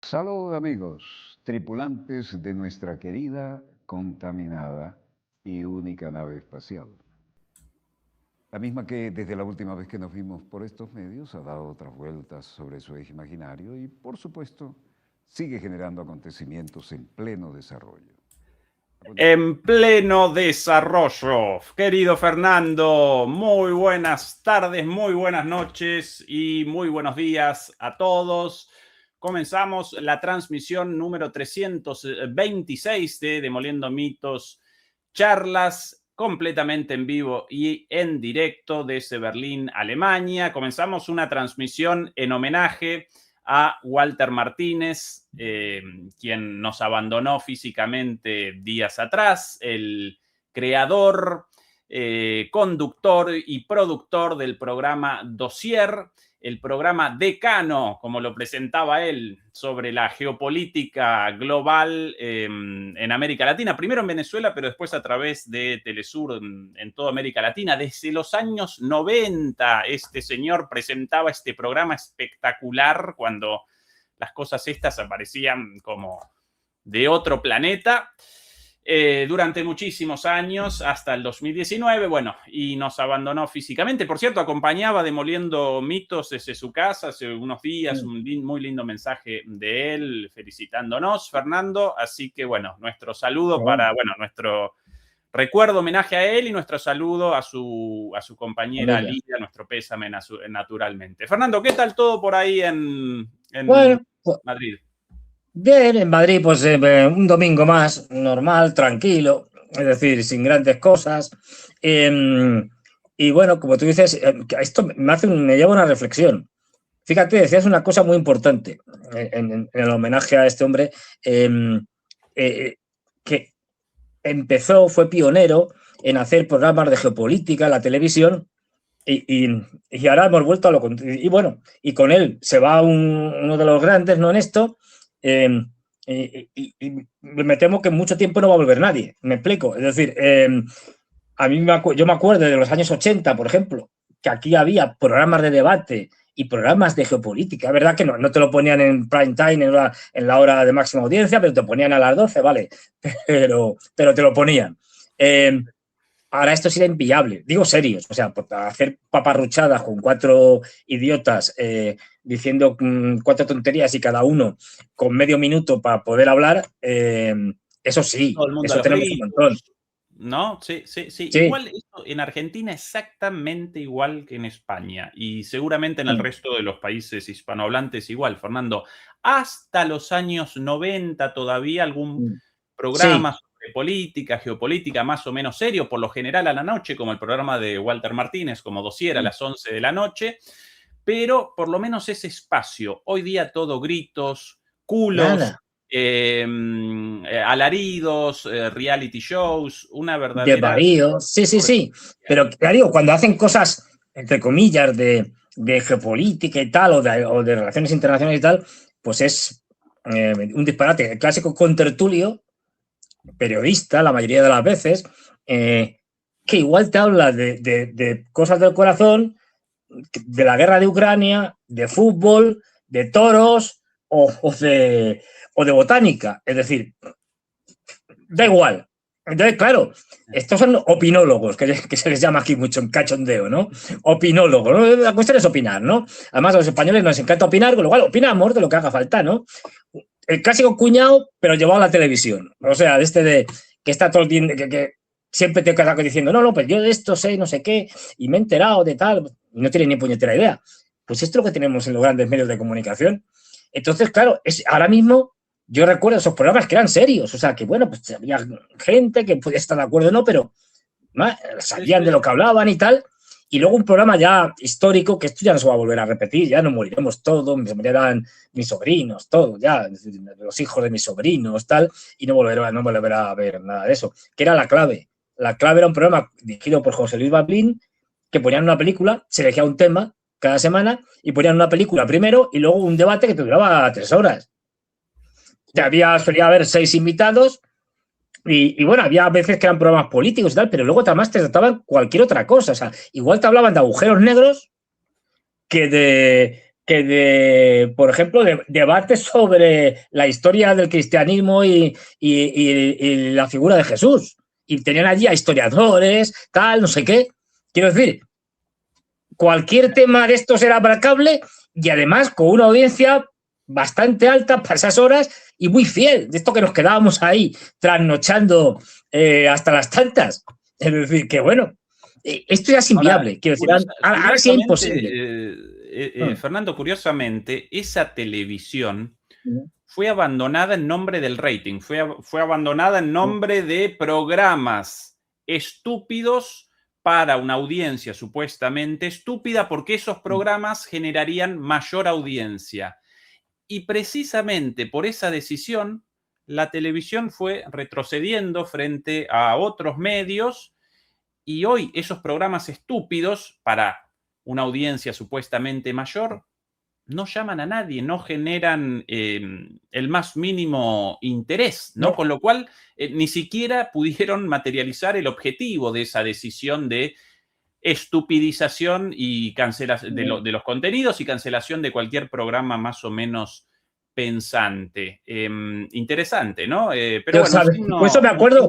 Salud amigos, tripulantes de nuestra querida, contaminada y única nave espacial. La misma que desde la última vez que nos vimos por estos medios ha dado otras vueltas sobre su eje imaginario y, por supuesto, sigue generando acontecimientos en pleno desarrollo. En pleno desarrollo. Querido Fernando, muy buenas tardes, muy buenas noches y muy buenos días a todos. Comenzamos la transmisión número 326 de Demoliendo Mitos, charlas completamente en vivo y en directo desde Berlín, Alemania. Comenzamos una transmisión en homenaje a Walter Martínez, quien nos abandonó físicamente días atrás, el creador, conductor y productor del programa Dossier, el programa decano, como lo presentaba él, sobre la geopolítica global en América Latina, primero en Venezuela, pero después a través de Telesur en toda América Latina. Desde los años 90, este señor presentaba este programa espectacular cuando las cosas estas aparecían como de otro planeta. Durante muchísimos años, hasta el 2019, bueno, y nos abandonó físicamente. Por cierto, acompañaba Demoliendo Mitos desde su casa hace unos días, un muy lindo mensaje de él felicitándonos, Fernando. Así que, bueno, nuestro saludo para, bueno, nuestro recuerdo, homenaje a él y nuestro saludo a su compañera Lidia, nuestro pésame naturalmente. Fernando, ¿qué tal todo por ahí en bueno, Madrid? Bien, en Madrid, pues un domingo más, normal, tranquilo, es decir, sin grandes cosas. Y bueno, como tú dices, esto me lleva a una reflexión. Fíjate, decías una cosa muy importante en el homenaje a este hombre, que fue pionero en hacer programas de geopolítica en la televisión. Y ahora hemos vuelto a lo contrario. Y bueno, y con él se va uno de los grandes, ¿no? En esto. Y me temo que en mucho tiempo no va a volver nadie. Me explico. Es decir, a mí yo me acuerdo de los años 80, por ejemplo, que aquí había programas de debate y programas de geopolítica. Es verdad que no te lo ponían en prime time, en la hora de máxima audiencia, pero te ponían a las 12, ¿vale? Pero te lo ponían. Ahora esto sería inviable, digo serios, o sea, hacer paparruchadas con cuatro idiotas diciendo cuatro tonterías y cada uno con medio minuto para poder hablar, eso sí, eso tenemos un montón. ¿No? Sí. Igual esto en Argentina exactamente igual que en España y seguramente en el resto de los países hispanohablantes igual, Fernando. Hasta los años 90 todavía algún programa sobre política, geopolítica más o menos serio, por lo general a la noche, como el programa de Walter Martínez, como Dossier a las 11 de la noche, pero por lo menos ese espacio. Hoy día todo gritos, culos, alaridos, reality shows, una verdadera... De varíos, sí. Pero claro, cuando hacen cosas, entre comillas, de geopolítica y tal, o de relaciones internacionales y tal, pues es un disparate. El clásico contertulio, periodista, la mayoría de las veces, que igual te habla de cosas del corazón, de la guerra de Ucrania, de fútbol, de toros o de botánica. Es decir, da igual. Entonces, claro, estos son opinólogos, que se les llama aquí mucho en cachondeo, ¿no? Opinólogos, ¿no? La cuestión es opinar, ¿no? Además, a los españoles nos encanta opinar, con lo cual opinamos de lo que haga falta, ¿no? El clásico cuñado, pero llevado a la televisión. O sea, que está todo el tiempo, que siempre te quedas diciendo, no, pues yo de esto sé, no sé qué, y me he enterado de tal, no tiene ni puñetera idea. Pues esto es lo que tenemos en los grandes medios de comunicación. Entonces, claro, ahora mismo yo recuerdo esos programas que eran serios, o sea, que bueno, pues había gente que podía estar de acuerdo o no, pero sabían de lo que hablaban y tal. Y luego un programa ya histórico, que esto ya no se va a volver a repetir, ya no moriremos todos, se morirán mis sobrinos, todos, ya, los hijos de mis sobrinos, tal, y no volverá a ver nada de eso, que era La Clave. La Clave era un programa dirigido por José Luis Bablín, que ponían una película, se elegía un tema cada semana, y ponían una película primero y luego un debate que te duraba 3 horas. Solía haber 6 invitados y bueno, había veces que eran programas políticos y tal, pero luego además te trataban cualquier otra cosa. O sea, igual te hablaban de agujeros negros que por ejemplo, debates sobre la historia del cristianismo y la figura de Jesús. Y tenían allí a historiadores, tal, no sé qué. Quiero decir, cualquier tema de estos era abarcable y además con una audiencia bastante alta para esas horas y muy fiel, de esto que nos quedábamos ahí trasnochando hasta las tantas. Es decir, que bueno, esto ya es inviable. Quiero decir, ahora sí es imposible. Fernando, curiosamente, esa televisión fue abandonada en nombre del rating, fue abandonada en nombre de programas estúpidos para una audiencia supuestamente estúpida, porque esos programas generarían mayor audiencia. Y precisamente por esa decisión, la televisión fue retrocediendo frente a otros medios y hoy esos programas estúpidos para una audiencia supuestamente mayor no llaman a nadie, no generan el más mínimo interés, ¿no? Con lo cual ni siquiera pudieron materializar el objetivo de esa decisión de estupidización y cancelación de los contenidos y cancelación de cualquier programa más o menos pensante. Interesante, ¿no? Pero bueno, por eso me acuerdo,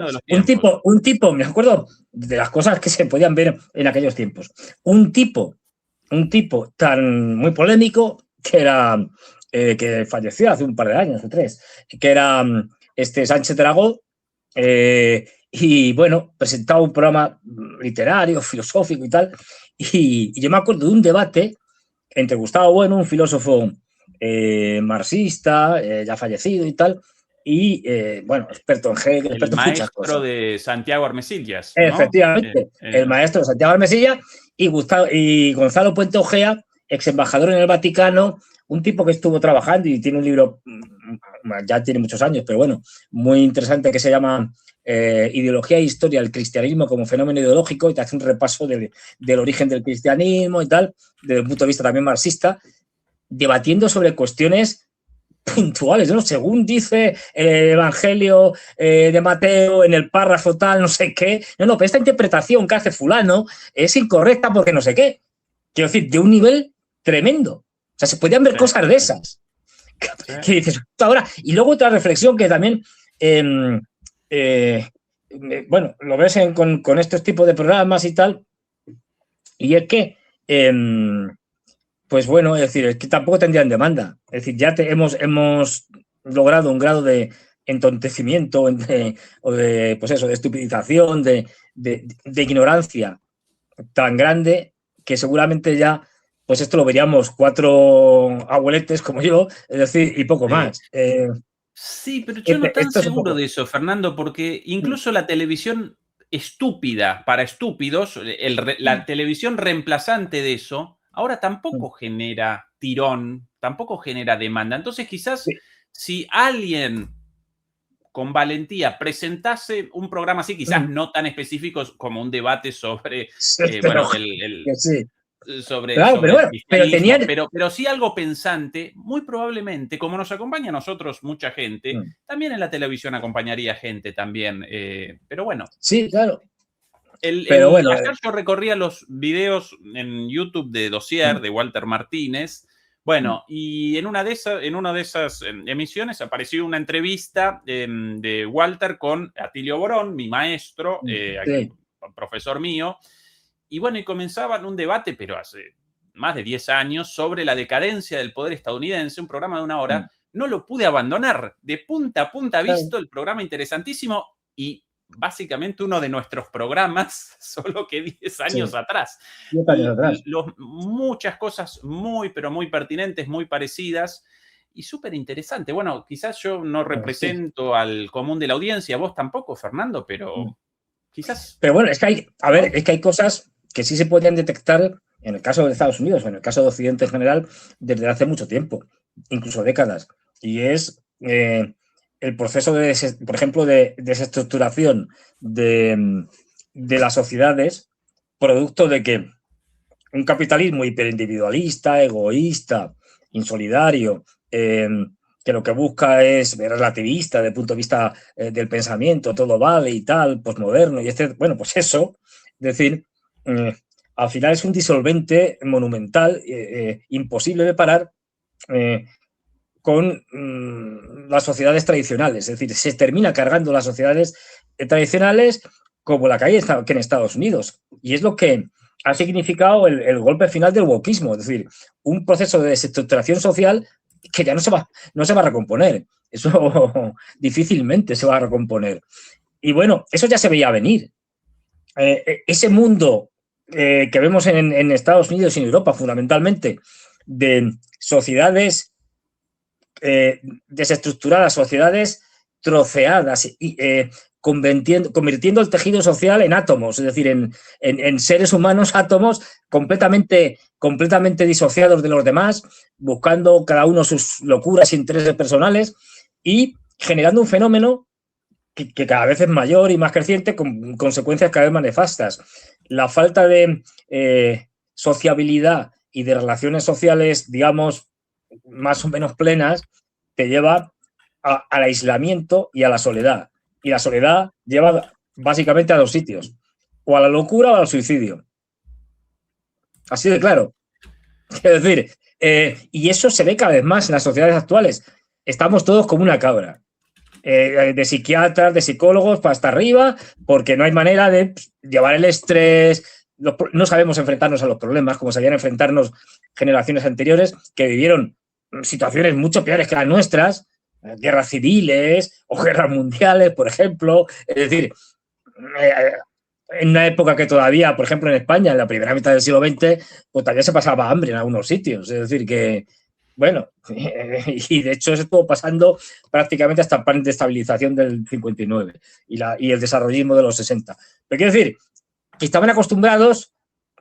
un tipo, me acuerdo de las cosas que se podían ver en aquellos tiempos. Un tipo tan muy polémico que era, que falleció hace un par de años o 3, que era Sánchez Dragó, y bueno, presentaba un programa literario, filosófico y tal, y yo me acuerdo de un debate entre Gustavo Bueno, un filósofo marxista, ya fallecido y tal, y bueno, experto en Hegel, experto en muchas cosas. El maestro de Santiago Armesillas, ¿no? Efectivamente, el maestro de Santiago Armesillas y Gonzalo Puente Ojea, ex embajador en el Vaticano, un tipo que estuvo trabajando y tiene un libro, ya tiene muchos años, pero bueno, muy interesante, que se llama Ideología e Historia del Cristianismo como fenómeno ideológico, y te hace un repaso del origen del cristianismo y tal, desde un punto de vista también marxista, debatiendo sobre cuestiones puntuales, ¿no? Según dice el Evangelio de Mateo en el párrafo tal, no sé qué. No, pero esta interpretación que hace fulano es incorrecta porque no sé qué. Quiero decir, de un nivel tremendo. O sea, se podían ver cosas de esas. Que dices, ahora. Y luego otra reflexión que también, bueno, lo ves con estos tipos de programas y tal, y es que pues bueno, es decir, es que tampoco tendrían demanda. Es decir, ya hemos logrado un grado de entontecimiento o de, pues eso, de estupidización, de ignorancia tan grande que seguramente ya, pues esto lo veríamos 4 abueletes como yo, es decir, y poco más. Sí, pero yo no tan seguro de eso, Fernando, porque incluso la televisión estúpida para estúpidos, la televisión reemplazante de eso, ahora tampoco genera tirón, tampoco genera demanda. Entonces, quizás si alguien con valentía presentase un programa así, quizás no tan específico como un debate sobre, bueno, pero sí algo pensante, muy probablemente, como nos acompaña a nosotros mucha gente, también en la televisión acompañaría gente también. Pero bueno. Sí, claro. Ayer yo recorría los videos en YouTube de Dossier, de Walter Martínez. Bueno, y en una de esas emisiones apareció una entrevista de Walter con Atilio Borón, mi maestro, profesor mío. Y bueno, y comenzaban un debate, pero hace más de 10 años, sobre la decadencia del poder estadounidense, un programa de 1 hora. No lo pude abandonar. De punta a punta visto el programa, interesantísimo, y básicamente uno de nuestros programas, solo que 10 años atrás. 10 años atrás. Muchas cosas muy, pero muy pertinentes, muy parecidas y súper interesante. Bueno, quizás yo no represento al común de la audiencia, vos tampoco, Fernando, pero quizás... Pero bueno, es que hay cosas que sí se podían detectar en el caso de Estados Unidos o en el caso de Occidente en general desde hace mucho tiempo, incluso décadas. Y es... el proceso, por ejemplo, de desestructuración de las sociedades, producto de que un capitalismo hiperindividualista, egoísta, insolidario, que lo que busca es relativista desde el punto de vista del pensamiento, todo vale y tal, posmoderno, y bueno, pues eso, es decir, al final es un disolvente monumental, imposible de parar con las sociedades tradicionales. Es decir, se termina cargando las sociedades tradicionales como la que hay en Estados Unidos. Y es lo que ha significado el golpe final del wokismo, es decir, un proceso de desestructuración social que ya no se va a recomponer. Eso difícilmente se va a recomponer. Y bueno, eso ya se veía venir. Ese mundo que vemos en Estados Unidos y en Europa, fundamentalmente, de sociedades desestructuradas, sociedades troceadas y convirtiendo el tejido social en átomos, es decir, en seres humanos átomos completamente disociados de los demás, buscando cada uno sus locuras e intereses personales y generando un fenómeno que cada vez es mayor y más creciente, con consecuencias cada vez más nefastas. La falta de sociabilidad y de relaciones sociales, digamos, más o menos plenas, te lleva al aislamiento y a la soledad. Y la soledad lleva básicamente a dos sitios, o a la locura o al suicidio. Así de claro. Es decir, y eso se ve cada vez más en las sociedades actuales. Estamos todos como una cabra. De psiquiatras, de psicólogos, para hasta arriba, porque no hay manera de llevar el estrés, no sabemos enfrentarnos a los problemas como sabían enfrentarnos generaciones anteriores que vivieron situaciones mucho peores que las nuestras, guerras civiles o guerras mundiales, por ejemplo. Es decir, en una época que todavía, por ejemplo, en España, en la primera mitad del siglo XX, pues todavía se pasaba hambre en algunos sitios. Es decir, que bueno, y de hecho eso estuvo pasando prácticamente hasta el plan de estabilización del 59 y el desarrollismo de los 60. Pero quiero decir, que estaban acostumbrados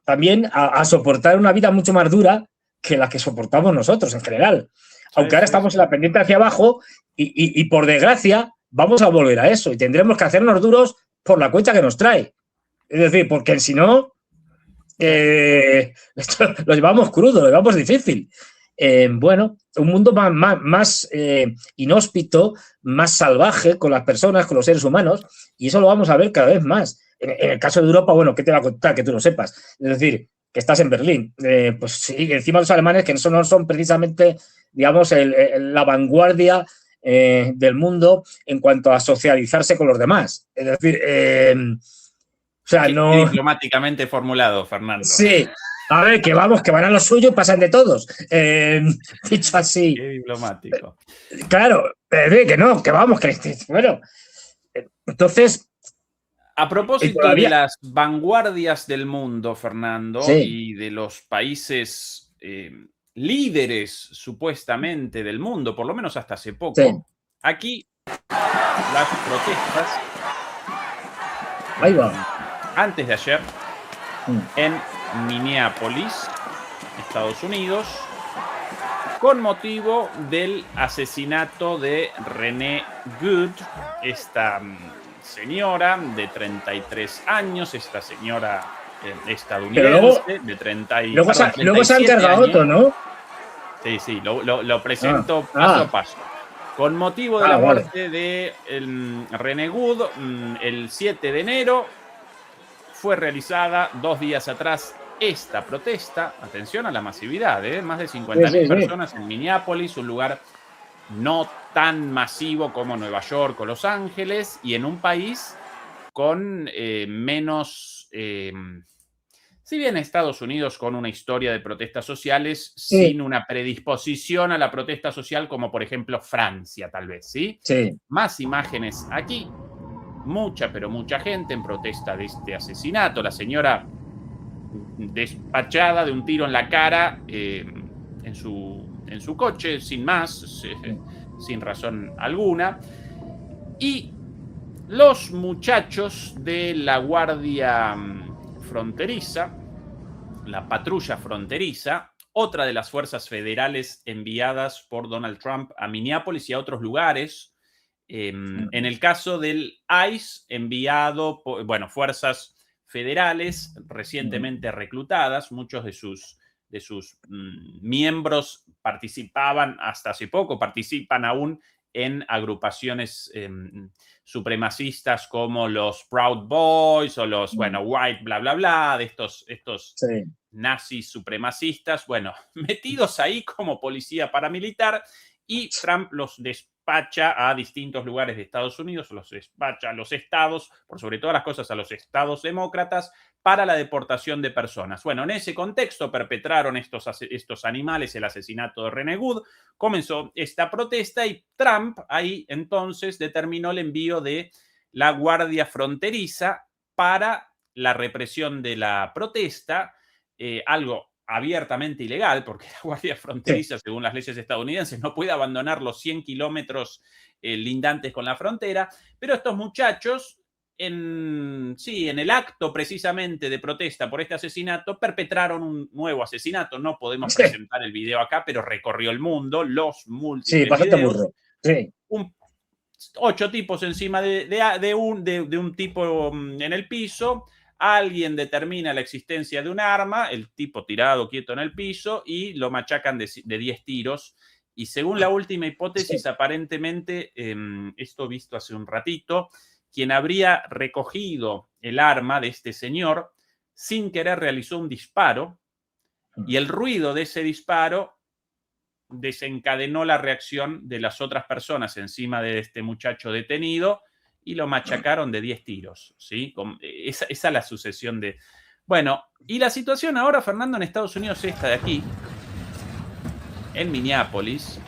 también a soportar una vida mucho más dura que la que soportamos nosotros en general. Aunque ahora estamos en la pendiente hacia abajo y por desgracia vamos a volver a eso y tendremos que hacernos duros por la cuenta que nos trae. Es decir, porque si no, esto lo llevamos crudo, lo llevamos difícil. Bueno, un mundo más inhóspito, más salvaje con las personas, con los seres humanos, y eso lo vamos a ver cada vez más. En el caso de Europa, bueno, ¿qué te va a contar? Que tú lo sepas. Es decir, que estás en Berlín. Pues sí, encima los alemanes, que no son precisamente, digamos, la vanguardia del mundo en cuanto a socializarse con los demás. Es decir, o sea, no... Qué diplomáticamente formulado, Fernando. Sí. A ver, que vamos, que van a lo suyo y pasan de todos. Dicho así. Qué diplomático. Claro, que no, que vamos, que bueno. Entonces. A propósito de las vanguardias del mundo, Fernando, sí, y de los países líderes supuestamente del mundo, por lo menos hasta hace poco, sí, aquí las protestas. Ahí va. Antes de ayer, en Minneapolis, Estados Unidos, con motivo del asesinato de Renee Good, esta señora de 33 años, esta señora estadounidense de 30 y luego se han cargado otro, ¿no? Sí, sí, lo presento paso a paso. Con motivo de la muerte de Renee Good, el 7 de enero, fue realizada 2 días atrás esta protesta. Atención a la masividad, más de 50.000 personas en Minneapolis, un lugar no tan masivo como Nueva York o Los Ángeles, y en un país con menos... si bien Estados Unidos con una historia de protestas sociales, sin una predisposición a la protesta social como por ejemplo Francia, tal vez, ¿sí? Sí. Más imágenes aquí. Mucha, pero mucha gente en protesta de este asesinato. La señora despachada de un tiro en la cara en su coche, sin más, sin razón alguna. Y los muchachos de la Guardia Fronteriza, la patrulla fronteriza, otra de las fuerzas federales enviadas por Donald Trump a Minneapolis y a otros lugares. En el caso del ICE, enviado por, fuerzas federales recientemente reclutadas, muchos de sus miembros participaban hasta hace poco, participan aún en agrupaciones supremacistas como los Proud Boys o los, bueno, White bla, bla, bla, de estos Sí. nazis supremacistas, bueno, metidos ahí como policía paramilitar, y Trump los despacha a distintos lugares de Estados Unidos, los despacha a los estados, por sobre todas las cosas a los estados demócratas, para la deportación de personas. Bueno, en ese contexto perpetraron estos animales el asesinato de René Good, comenzó esta protesta y Trump ahí entonces determinó el envío de la Guardia Fronteriza para la represión de la protesta, algo abiertamente ilegal, porque la Guardia Fronteriza, según las leyes estadounidenses, no puede abandonar los 100 kilómetros lindantes con la frontera, pero estos muchachos, en el acto precisamente de protesta por este asesinato, perpetraron un nuevo asesinato. No podemos presentar el video acá, pero recorrió el mundo, los múltiples bastante videos. burro. Sí. 8 tipos encima de un tipo en el piso. Alguien determina la existencia de un arma, el tipo tirado quieto en el piso, y lo machacan de 10 tiros. Y según la última hipótesis, aparentemente, esto visto hace un ratito, quien habría recogido el arma de este señor, sin querer realizó un disparo, y el ruido de ese disparo desencadenó la reacción de las otras personas encima de este muchacho detenido, y lo machacaron de 10 tiros, ¿sí? Esa es la sucesión de... Bueno, y la situación ahora, Fernando, en Estados Unidos es esta de aquí, en Minneapolis.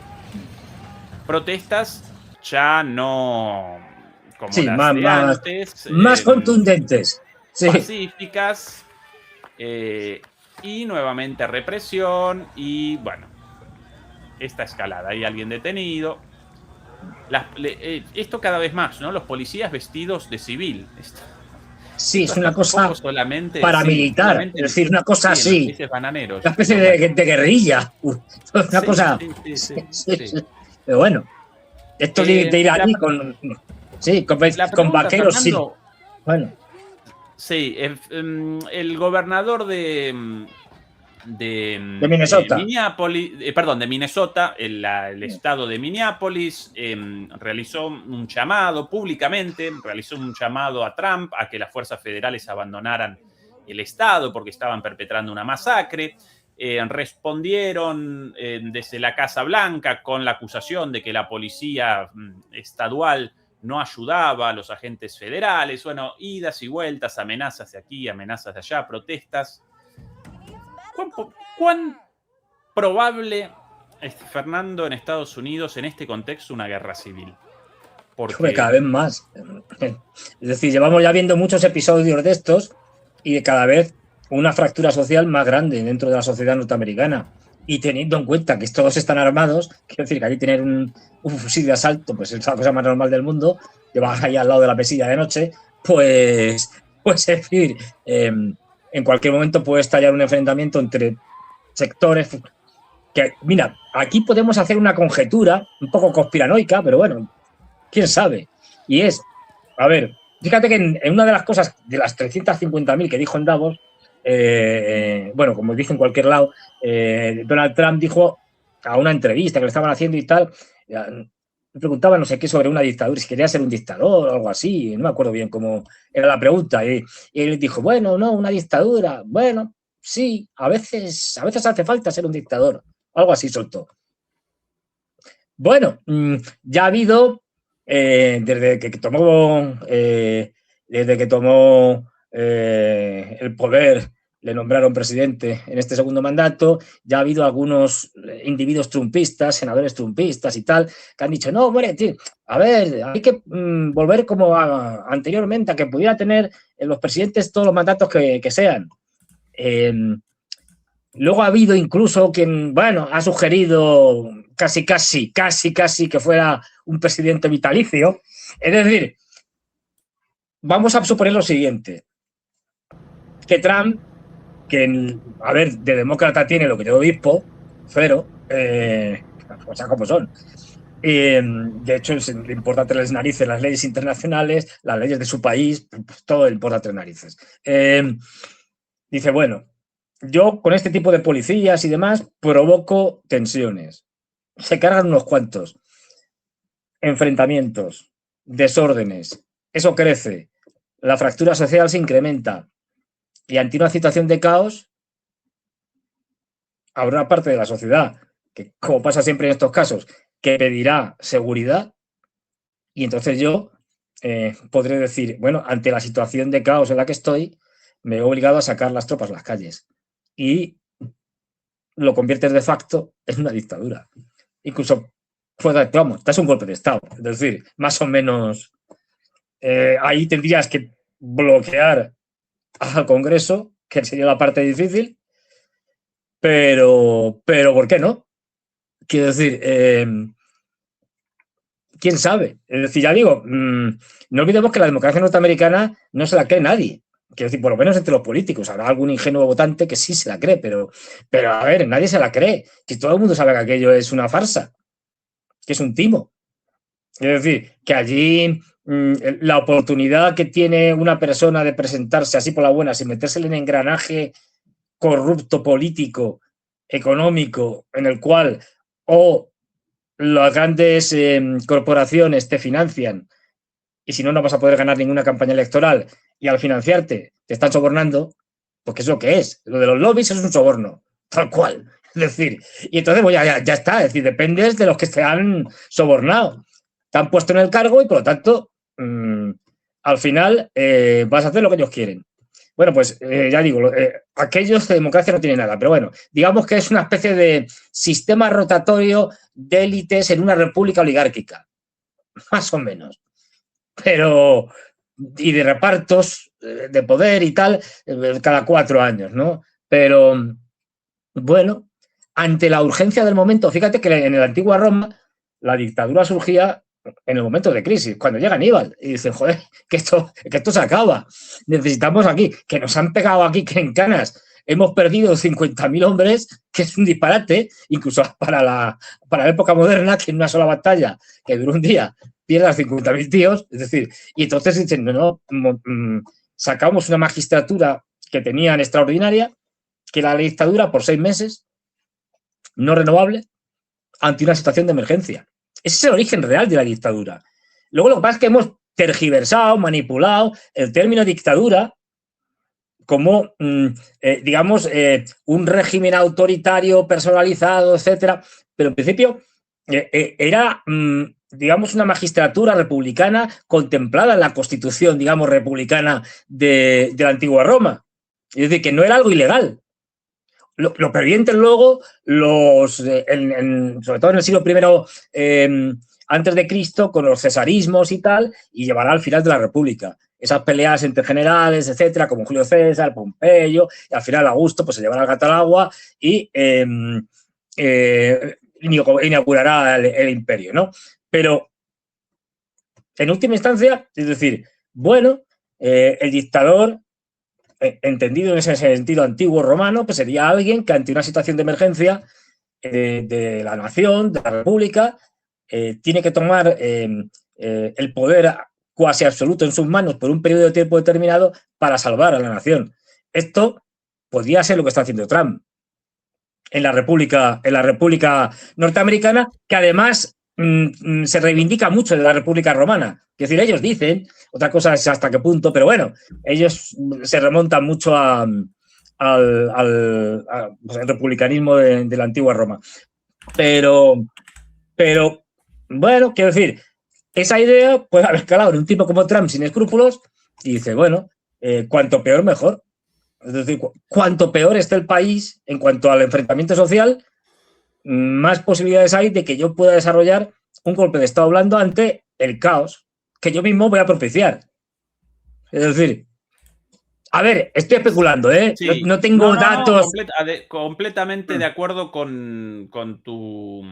Protestas ya no como las de antes. Más contundentes. Sí. Pacíficas. Y nuevamente represión y, bueno, esta escalada. Hay alguien detenido. Esto cada vez más, ¿no? Los policías vestidos de civil. Sí, es una cosa solamente, paramilitar, es decir, una cosa así. Bananeros, una especie de guerrilla. Una cosa. Pero bueno, esto de ir allí con vaqueros, sí. Bueno. Sí, el gobernador de Minnesota. De Minnesota, el estado de Minneapolis, realizó un llamado públicamente, realizó un llamado a Trump a que las fuerzas federales abandonaran el estado porque estaban perpetrando una masacre. Respondieron desde la Casa Blanca con la acusación de que la policía estadual no ayudaba a los agentes federales. Bueno, idas y vueltas, amenazas de aquí, amenazas de allá, protestas. ¿Cuán probable es, Fernando, en Estados Unidos, en este contexto, una guerra civil? Porque cada vez más. Es decir, llevamos ya viendo muchos episodios de estos y de cada vez una fractura social más grande dentro de la sociedad norteamericana. Y teniendo en cuenta que todos están armados, quiero decir que allí tener un fusil de asalto pues es la cosa más normal del mundo, que vas ahí al lado de la mesilla de noche, pues es decir, en cualquier momento puede estallar un enfrentamiento entre sectores que, mira, aquí podemos hacer una conjetura un poco conspiranoica, pero bueno, quién sabe. Y es, a ver, fíjate que en una de las cosas, de las 350.000 que dijo en Davos, bueno, como dice en cualquier lado, Donald Trump dijo a una entrevista que le estaban haciendo y tal, me preguntaba no sé qué sobre una dictadura, si quería ser un dictador o algo así, no me acuerdo bien cómo era la pregunta, y él dijo, bueno, no, una dictadura, bueno, sí, a veces hace falta ser un dictador, algo así soltó. Bueno, ya ha habido, desde que tomó el poder, le nombraron presidente en este segundo mandato, ya ha habido algunos individuos trumpistas, senadores trumpistas y tal, que han dicho, no, bueno, tío, a ver, hay que volver como anteriormente, a que pudiera tener los presidentes todos los mandatos que sean. Luego ha habido incluso quien, bueno, ha sugerido casi que fuera un presidente vitalicio. Es decir, vamos a suponer lo siguiente, que Trump, que, a ver, de demócrata tiene lo que de obispo, cero, cosas como son. De hecho, le importa tres narices las leyes internacionales, las leyes de su país, pues todo le importa tres narices. Dice, bueno, yo con este tipo de policías y demás provoco tensiones. Se cargan unos cuantos. enfrentamientos, desórdenes, eso crece, la fractura social se incrementa y ante una situación de caos habrá una parte de la sociedad que, como pasa siempre en estos casos, que pedirá seguridad y entonces yo podré decir, bueno, ante la situación de caos en la que estoy, me he obligado a sacar las tropas a las calles y lo conviertes de facto en una dictadura. Incluso, pues, vamos, das un golpe de Estado. Es decir, más o menos, ahí tendrías que bloquear al Congreso, que sería la parte difícil, pero ¿por qué no? Quiero decir, ¿quién sabe? Es decir, ya digo, no olvidemos que la democracia norteamericana no se la cree nadie. Quiero decir, por lo menos entre los políticos. Habrá algún ingenuo votante que sí se la cree, pero a ver, nadie se la cree. Que todo el mundo sabe que aquello es una farsa, que es un timo. Es decir, que allí la oportunidad que tiene una persona de presentarse así por la buena, sin meterse en el engranaje corrupto político, económico, en el cual o las grandes corporaciones te financian y si no, no vas a poder ganar ninguna campaña electoral y al financiarte te están sobornando, porque es lo que es. Lo de los lobbies es un soborno, tal cual. Es decir, y entonces pues ya está, es decir, dependes de los que te han sobornado, te han puesto en el cargo y por lo tanto, al final vas a hacer lo que ellos quieren. Bueno, pues ya digo, aquellos de democracia no tienen nada, pero bueno, digamos que es una especie de sistema rotatorio de élites en una república oligárquica, más o menos. Pero, y de repartos de poder y tal, cada 4 años, ¿no? Pero, bueno, ante la urgencia del momento, fíjate que en la antigua Roma la dictadura surgía en el momento de crisis, cuando llega Aníbal y dicen, joder, que esto se acaba, necesitamos aquí, que nos han pegado aquí que en Canas hemos perdido 50.000 hombres, que es un disparate, incluso para la época moderna, que en una sola batalla, que duró un día, pierdas 50.000 tíos, es decir, y entonces dicen, no, sacamos una magistratura que tenían extraordinaria, que era la dictadura por 6 meses, no renovable, ante una situación de emergencia. Ese es el origen real de la dictadura. Luego lo que pasa es que hemos tergiversado, manipulado el término dictadura como, digamos, un régimen autoritario, personalizado, etcétera. Pero en principio era, digamos, una magistratura republicana contemplada en la constitución, digamos, republicana de la antigua Roma. Es decir, que no era algo ilegal. Lo pervienten luego sobre todo en el siglo I antes de Cristo, con los cesarismos y tal, y llevará al final de la República. Esas peleas entre generales, etcétera, como Julio César, Pompeyo, y al final Augusto pues se llevará el gato al agua y inaugurará el imperio, ¿no? Pero, en última instancia, es decir, bueno, el dictador, entendido en ese sentido antiguo romano, pues sería alguien que ante una situación de emergencia de la nación, de la república, tiene que tomar el poder cuasi absoluto en sus manos por un periodo de tiempo determinado para salvar a la nación. Esto podría ser lo que está haciendo Trump en la República norteamericana, que además se reivindica mucho de la República Romana. Es decir, ellos dicen, otra cosa es hasta qué punto, pero bueno, ellos se remontan mucho al republicanismo de la antigua Roma. Pero, bueno, quiero decir, esa idea puede haber calado en un tipo como Trump sin escrúpulos y dice, bueno, cuanto peor, mejor. Es decir, cuanto peor esté el país en cuanto al enfrentamiento social, más posibilidades hay de que yo pueda desarrollar un golpe de Estado blando ante el caos que yo mismo voy a propiciar. Es decir, a ver, estoy especulando, ¿eh? Sí. No tengo datos. Completamente de acuerdo con tu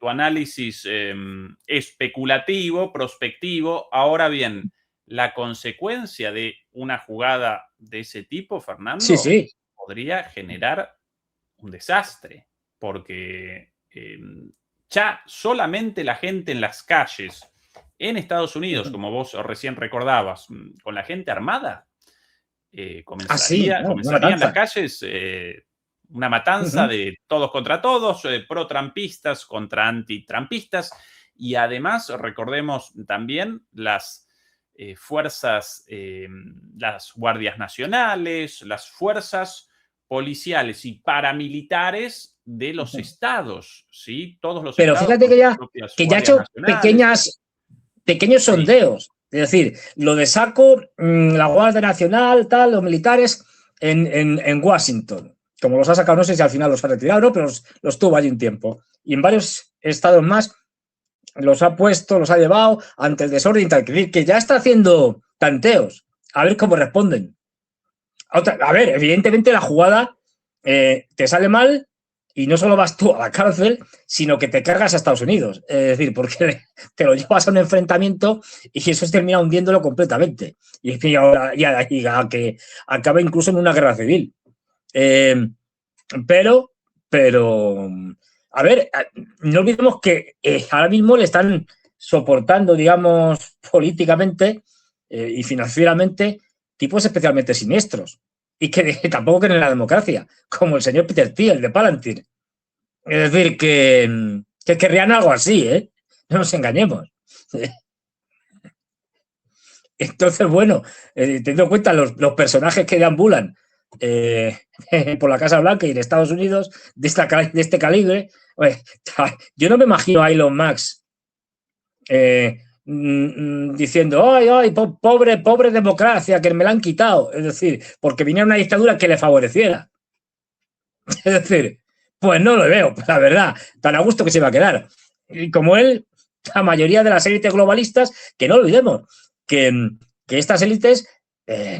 análisis especulativo, prospectivo. Ahora bien, la consecuencia de una jugada de ese tipo, Fernando, sí. podría generar un desastre, porque ya solamente la gente en las calles en Estados Unidos, como vos recién recordabas, con la gente armada, comenzarían las calles una matanza de todos contra todos, pro-trampistas contra anti-trampistas, y además recordemos también las fuerzas, las guardias nacionales, las fuerzas policiales y paramilitares de los estados, ¿sí? Todos los Pero estados fíjate con que sus propias ya ha guardias hecho nacionales. pequeños Sí. sondeos. Es decir, lo de saco, la Guardia Nacional, tal, los militares en Washington. Como los ha sacado, no sé si al final los ha retirado, ¿no? Pero los tuvo allí un tiempo. Y en varios estados más los ha puesto, los ha llevado ante el desorden y tal. Que ya está haciendo tanteos. A ver cómo responden. A ver, evidentemente la jugada te sale mal y no solo vas tú a la cárcel, sino que te cargas a Estados Unidos. Es decir, porque te lo llevas a un enfrentamiento y eso termina hundiéndolo completamente. Y a que acabe incluso en una guerra civil. Pero, a ver, no olvidemos que ahora mismo le están soportando, digamos, políticamente y financieramente tipos especialmente siniestros y que tampoco creen en la democracia, como el señor Peter Thiel de Palantir. Es decir, que querrían algo así, ¿eh? No nos engañemos. Entonces, bueno, teniendo en cuenta los personajes que deambulan por la Casa Blanca y en Estados Unidos de este calibre, yo no me imagino a Elon Musk diciendo, ay, pobre democracia, que me la han quitado. Es decir, porque viniera una dictadura que le favoreciera. Es decir, pues no lo veo, la verdad, tan a gusto que se va a quedar. Y como él, la mayoría de las élites globalistas, que no olvidemos que estas élites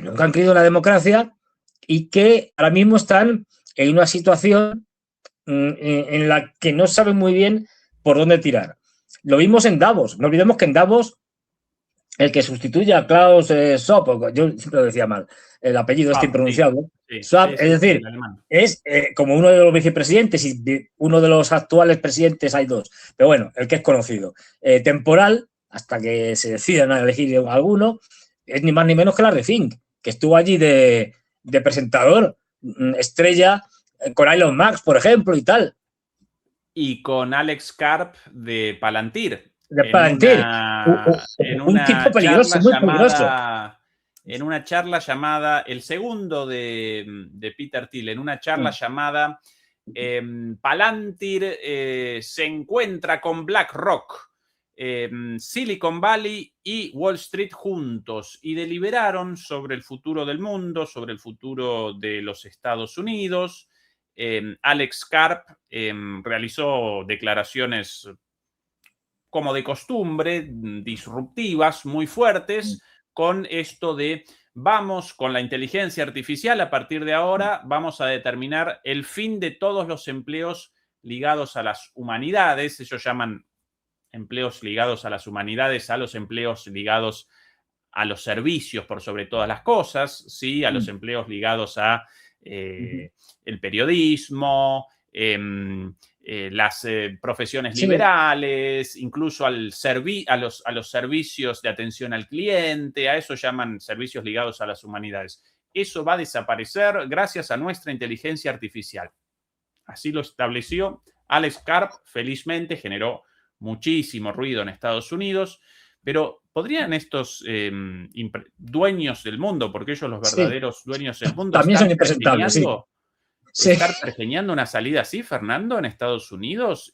nunca han creído en la democracia y que ahora mismo están en una situación en la que no saben muy bien por dónde tirar. Lo vimos en Davos. No olvidemos que en Davos el que sustituye a Klaus Schwab, yo siempre lo decía mal, el apellido es impronunciable, Schwab, es decir, es como uno de los vicepresidentes y uno de los actuales presidentes, hay dos, pero bueno, el que es conocido, temporal, hasta que se decidan a elegir alguno, es ni más ni menos que Larry Fink, que estuvo allí de presentador, estrella, con Elon Musk, por ejemplo, y tal. Y con Alex Karp de Palantir. De Palantir. Un tipo peligroso, muy peligroso. En una charla llamada, el segundo de Peter Thiel, en una charla llamada Palantir se encuentra con BlackRock, Silicon Valley y Wall Street juntos y deliberaron sobre el futuro del mundo, sobre el futuro de los Estados Unidos. Alex Karp realizó declaraciones como de costumbre, disruptivas, muy fuertes, con esto de vamos con la inteligencia artificial, a partir de ahora vamos a determinar el fin de todos los empleos ligados a las humanidades. Ellos llaman empleos ligados a las humanidades a los empleos ligados a los servicios por sobre todas las cosas, ¿sí? A los empleos ligados a el periodismo, las profesiones liberales, incluso a los servicios de atención al cliente, a eso llaman servicios ligados a las humanidades. Eso va a desaparecer gracias a nuestra inteligencia artificial. Así lo estableció Alex Karp, felizmente generó muchísimo ruido en Estados Unidos, pero ¿podrían estos dueños del mundo, porque ellos los verdaderos dueños del mundo, también son impresentables, estar pergeñando una salida así, Fernando, en Estados Unidos?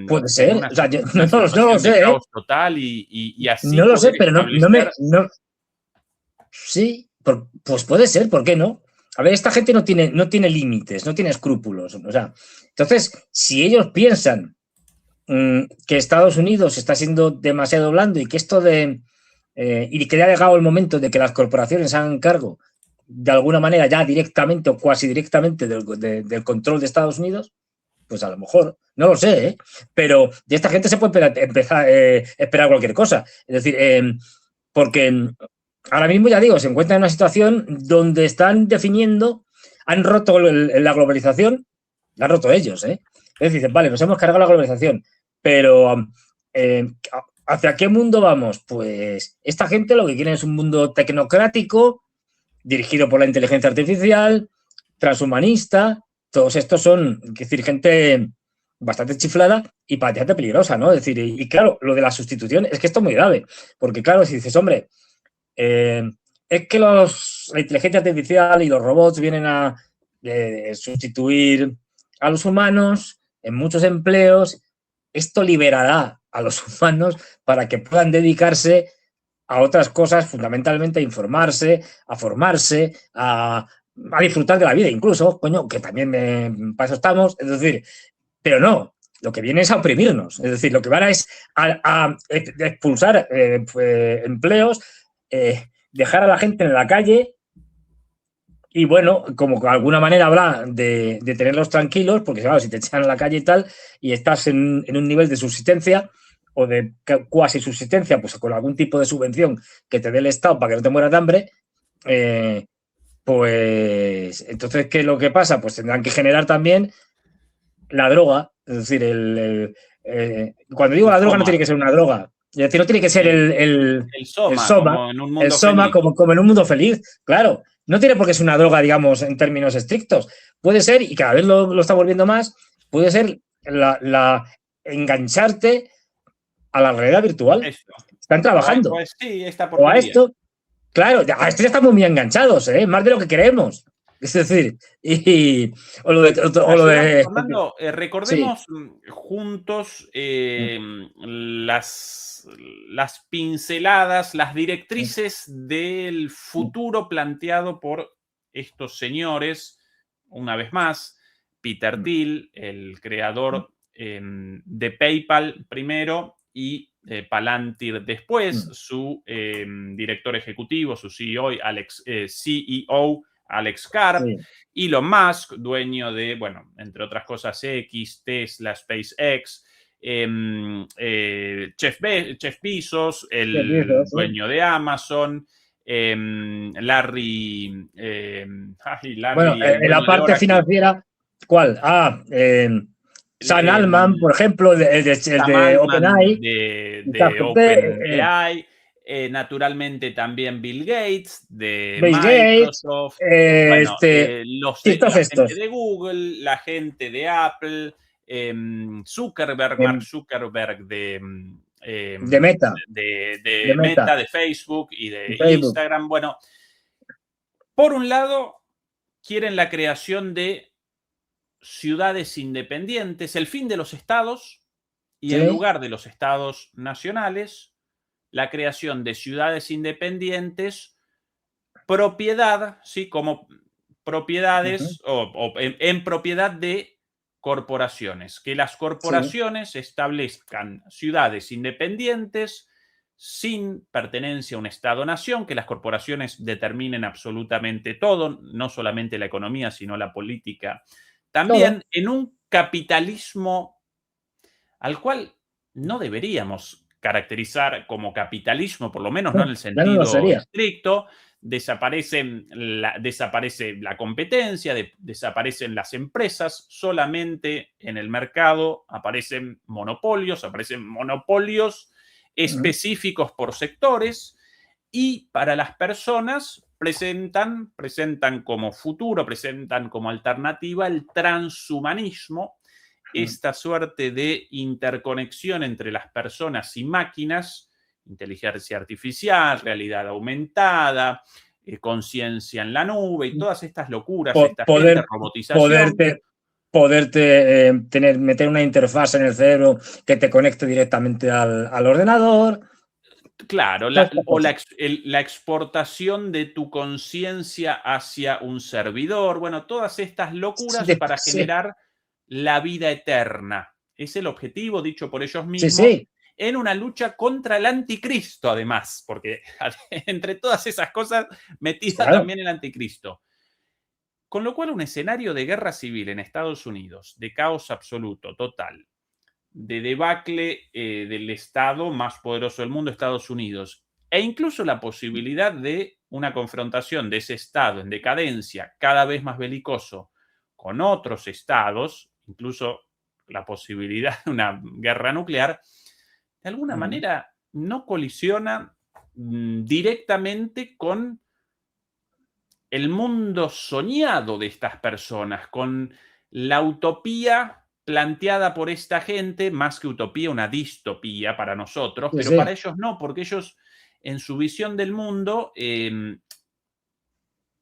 Puede ser, o sea, no lo sé. Caos total y así. No lo sé, pero no. Sí, pues puede ser, ¿por qué no? A ver, esta gente no tiene límites, no tiene escrúpulos. O sea, entonces, si ellos piensan que Estados Unidos está siendo demasiado blando y que esto y que ya ha llegado el momento de que las corporaciones hagan cargo de alguna manera ya directamente o cuasi directamente del control de Estados Unidos, pues a lo mejor, no lo sé, ¿eh? Pero de esta gente se puede esperar cualquier cosa. Es decir, porque ahora mismo, ya digo, se encuentran en una situación donde están definiendo, han roto la globalización, la han roto ellos, ¿eh? Es decir, vale, nos hemos cargado la globalización, pero ¿hacia qué mundo vamos? Pues esta gente lo que quiere es un mundo tecnocrático, dirigido por la inteligencia artificial, transhumanista. Todos estos son, es decir, gente bastante chiflada y bastante peligrosa, ¿no? Es decir, y claro, lo de la sustitución es que esto es muy grave, porque claro, si dices, hombre, es que la inteligencia artificial y los robots vienen a sustituir a los humanos en muchos empleos, esto liberará a los humanos para que puedan dedicarse a otras cosas, fundamentalmente a informarse, a formarse, a disfrutar de la vida, incluso, coño, que también para eso estamos, es decir, pero no, lo que viene es a oprimirnos, es decir, lo que van es a expulsar empleos, dejar a la gente en la calle y bueno, como de alguna manera habla de tenerlos tranquilos, porque claro, si te echan a la calle y tal, y estás en un nivel de subsistencia o de cuasi subsistencia, pues con algún tipo de subvención que te dé el Estado para que no te mueras de hambre, pues entonces, ¿qué es lo que pasa? Pues tendrán que generar también la droga, es decir, cuando digo la droga no tiene que ser una droga, es decir, no tiene que ser el soma, soma, como en un el mundo soma feliz. como en un mundo feliz, claro. No tiene por qué ser una droga, digamos, en términos estrictos. Puede ser, y cada vez lo está volviendo más, puede ser engancharte a la realidad virtual. Eso. Están trabajando. Pues sí, esta O a porquería. esto, claro, a esto ya estamos muy enganchados, más de lo que creemos. Es decir, o lo de Fernando, recordemos juntos las pinceladas, las directrices del futuro planteado por estos señores, una vez más, Peter Thiel, el creador de PayPal primero y Palantir después, su director ejecutivo, su CEO, Alex Karp, Elon Musk, dueño de, bueno, entre otras cosas, X, Tesla, SpaceX, Jeff Bezos, dueño de Amazon, Larry, bueno, en la parte financiera, ¿cuál? Sam Altman, por ejemplo, el de OpenAI. De OpenAI. Naturalmente también Bill Gates de Microsoft, bueno, la gente de Google, la gente de Apple, Mark Zuckerberg de Meta. de Meta, de Facebook y de Instagram. Bueno, por un lado, quieren la creación de ciudades independientes, el fin de los estados y en lugar de los estados nacionales, la creación de ciudades independientes, propiedad, ¿sí? Como propiedades o en propiedad de corporaciones. Que las corporaciones establezcan ciudades independientes sin pertenencia a un Estado-nación, que las corporaciones determinen absolutamente todo, no solamente la economía, sino la política. También en un capitalismo al cual no deberíamos caracterizar como capitalismo, por lo menos no en el sentido estricto. Desaparece la competencia, desaparecen las empresas, solamente en el mercado aparecen monopolios específicos por sectores y para las personas presentan como futuro, presentan como alternativa el transhumanismo, esta suerte de interconexión entre las personas y máquinas, inteligencia artificial, realidad aumentada, conciencia en la nube y todas estas locuras, robotización. Poderte meter una interfaz en el cerebro que te conecte directamente al ordenador. Claro, la exportación de tu conciencia hacia un servidor. Bueno, todas estas locuras para generar la vida eterna. Es el objetivo dicho por ellos mismos en una lucha contra el anticristo, además, porque entre todas esas cosas metida también el anticristo. Con lo cual, un escenario de guerra civil en Estados Unidos, de caos absoluto, total, de debacle del Estado más poderoso del mundo, Estados Unidos, e incluso la posibilidad de una confrontación de ese Estado en decadencia, cada vez más belicoso, con otros estados, incluso la posibilidad de una guerra nuclear, de alguna manera no colisiona directamente con el mundo soñado de estas personas, con la utopía planteada por esta gente, más que utopía, una distopía para nosotros, Sí, pero sí. para ellos no, porque ellos, en su visión del mundo,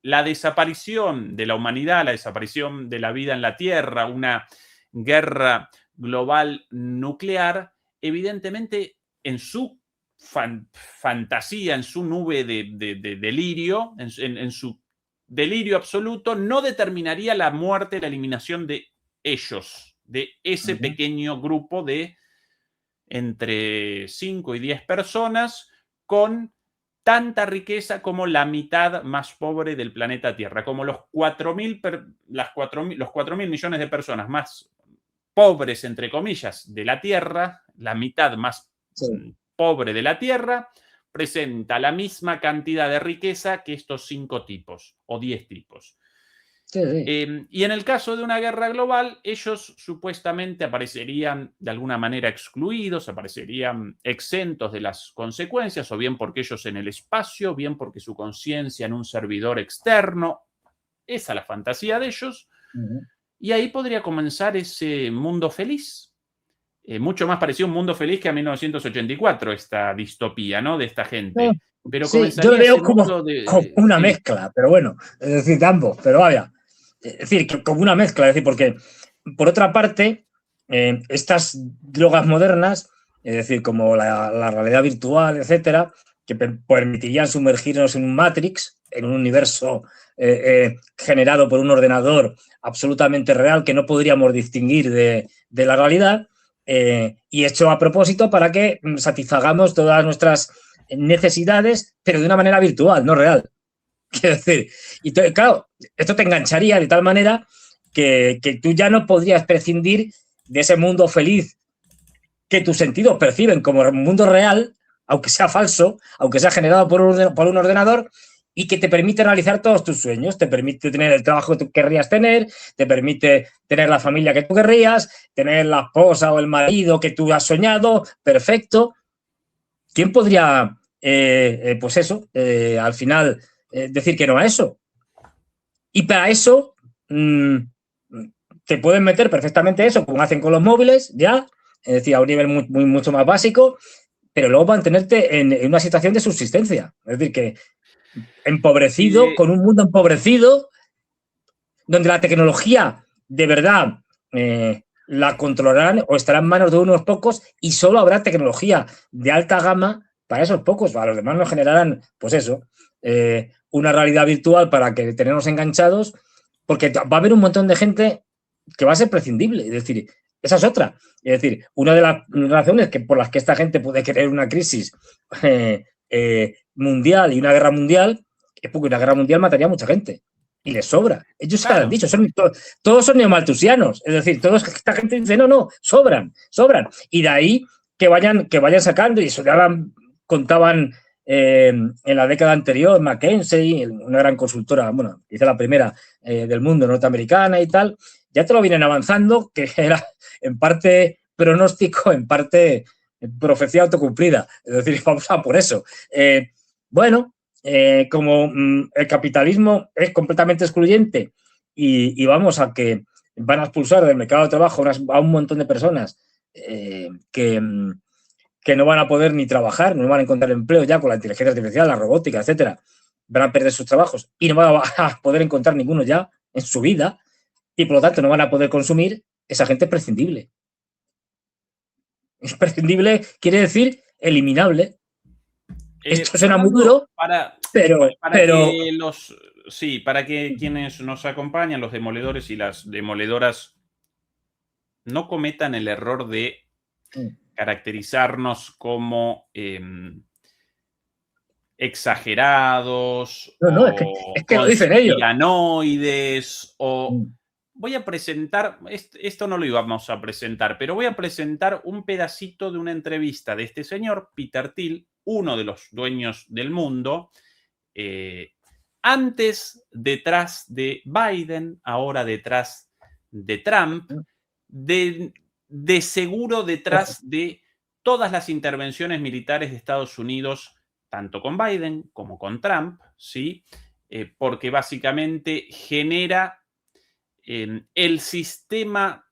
la desaparición de la humanidad, la desaparición de la vida en la Tierra, una guerra global nuclear, evidentemente en su fantasía, en su nube de delirio, en su delirio absoluto, no determinaría la muerte, la eliminación de ellos, de ese pequeño grupo de entre 5 y 10 personas con tanta riqueza como la mitad más pobre del planeta Tierra, como los 4.000 millones de personas más pobres, entre comillas, de la Tierra, la mitad más Sí. pobre de la Tierra, presenta la misma cantidad de riqueza que estos 5 tipos o 10 tipos. Sí, sí. Y en el caso de una guerra global, ellos supuestamente aparecerían de alguna manera excluidos, aparecerían exentos de las consecuencias, o bien porque ellos en el espacio, bien porque su conciencia en un servidor externo. Esa es la fantasía de ellos. Y ahí podría comenzar ese mundo feliz. Mucho más parecido a un mundo feliz que a 1984, esta distopía, ¿no? De esta No, gente. Pero sí, yo lo comenzaría veo ese como, mundo como de... una Sí, mezcla, pero bueno, es decir, de ambos, pero vaya. Es decir, como una mezcla, es decir, porque por otra parte, estas drogas modernas, es decir, como la realidad virtual, etcétera, que permitirían sumergirnos en un Matrix, en un universo generado por un ordenador absolutamente real que no podríamos distinguir de la realidad, y hecho a propósito para que satisfagamos todas nuestras necesidades, pero de una manera virtual, no real. Quiero decir, y claro, esto te engancharía de tal manera que tú ya no podrías prescindir de ese mundo feliz que tus sentidos perciben como un mundo real, aunque sea falso, aunque sea generado por un ordenador, y que te permite realizar todos tus sueños, te permite tener el trabajo que tú querrías tener, te permite tener la familia que tú querrías, tener la esposa o el marido que tú has soñado, perfecto. ¿Quién podría, pues eso, al final decir que no a eso? Y para eso te pueden meter perfectamente eso, como hacen con los móviles, ya, es decir, a un nivel mucho más básico, pero luego mantenerte en una situación de subsistencia. Es decir, que empobrecido, con un mundo empobrecido, donde la tecnología de verdad la controlarán o estará en manos de unos pocos y solo habrá tecnología de alta gama para esos pocos. A los demás nos generarán, pues eso, una realidad virtual para que tenernos enganchados, porque va a haber un montón de gente que va a ser prescindible. Es decir, esa es otra. Es decir, una de las razones por las que esta gente puede querer una crisis mundial y una guerra mundial es porque una guerra mundial mataría a mucha gente. Y les sobra. Ellos se lo han claro. dicho, todos son neomaltusianos. Es decir, esta gente dice, no, sobran. Y de ahí que vayan sacando, y eso ya contaban en la década anterior, McKinsey, una gran consultora, bueno, hizo la primera del mundo norteamericana y tal, ya te lo vienen avanzando, que era en parte pronóstico, en parte profecía autocumplida. Es decir, vamos a por eso. Bueno, como el capitalismo es completamente excluyente y vamos a que van a expulsar del mercado de trabajo a un montón de personas que no van a poder ni trabajar, no van a encontrar empleo ya con la inteligencia artificial, la robótica, etcétera, van a perder sus trabajos y no van a poder encontrar ninguno ya en su vida y por lo tanto no van a poder consumir, esa gente es prescindible. Prescindible quiere decir eliminable. Esto suena muy Fernando, duro, pero para que quienes nos acompañan, los demoledores y las demoledoras, no cometan el error de caracterizarnos como exagerados no, o es que lo dicen ellos. conspiranoides o... Voy a presentar, esto no lo íbamos a presentar, pero voy a presentar un pedacito de una entrevista de este señor, Peter Thiel, uno de los dueños del mundo, antes detrás de Biden, ahora detrás de Trump, de seguro detrás de todas las intervenciones militares de Estados Unidos, tanto con Biden como con Trump, ¿sí? Porque básicamente genera el sistema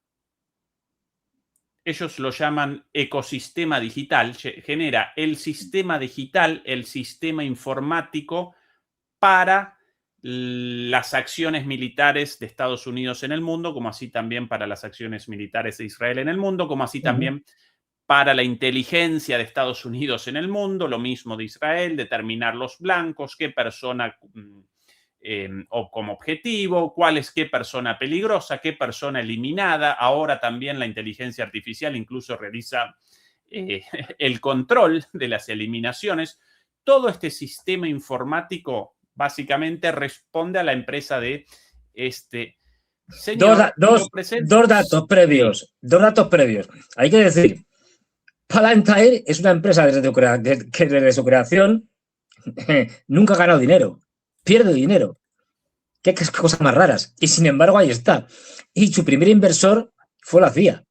ellos lo llaman ecosistema digital, genera el sistema digital, el sistema informático para las acciones militares de Estados Unidos en el mundo, como así también para las acciones militares de Israel en el mundo, como así también para la inteligencia de Estados Unidos en el mundo, lo mismo de Israel, determinar los blancos, qué persona o como objetivo, qué persona peligrosa, qué persona eliminada. Ahora también la inteligencia artificial incluso realiza el control de las eliminaciones. Todo este sistema informático básicamente responde a la empresa de este señor. Dos datos previos. Hay que decir, Palantir es una empresa que desde su creación nunca ha ganado dinero, pierde dinero. Qué cosas más raras. Y sin embargo, ahí está. Y su primer inversor fue la CIA.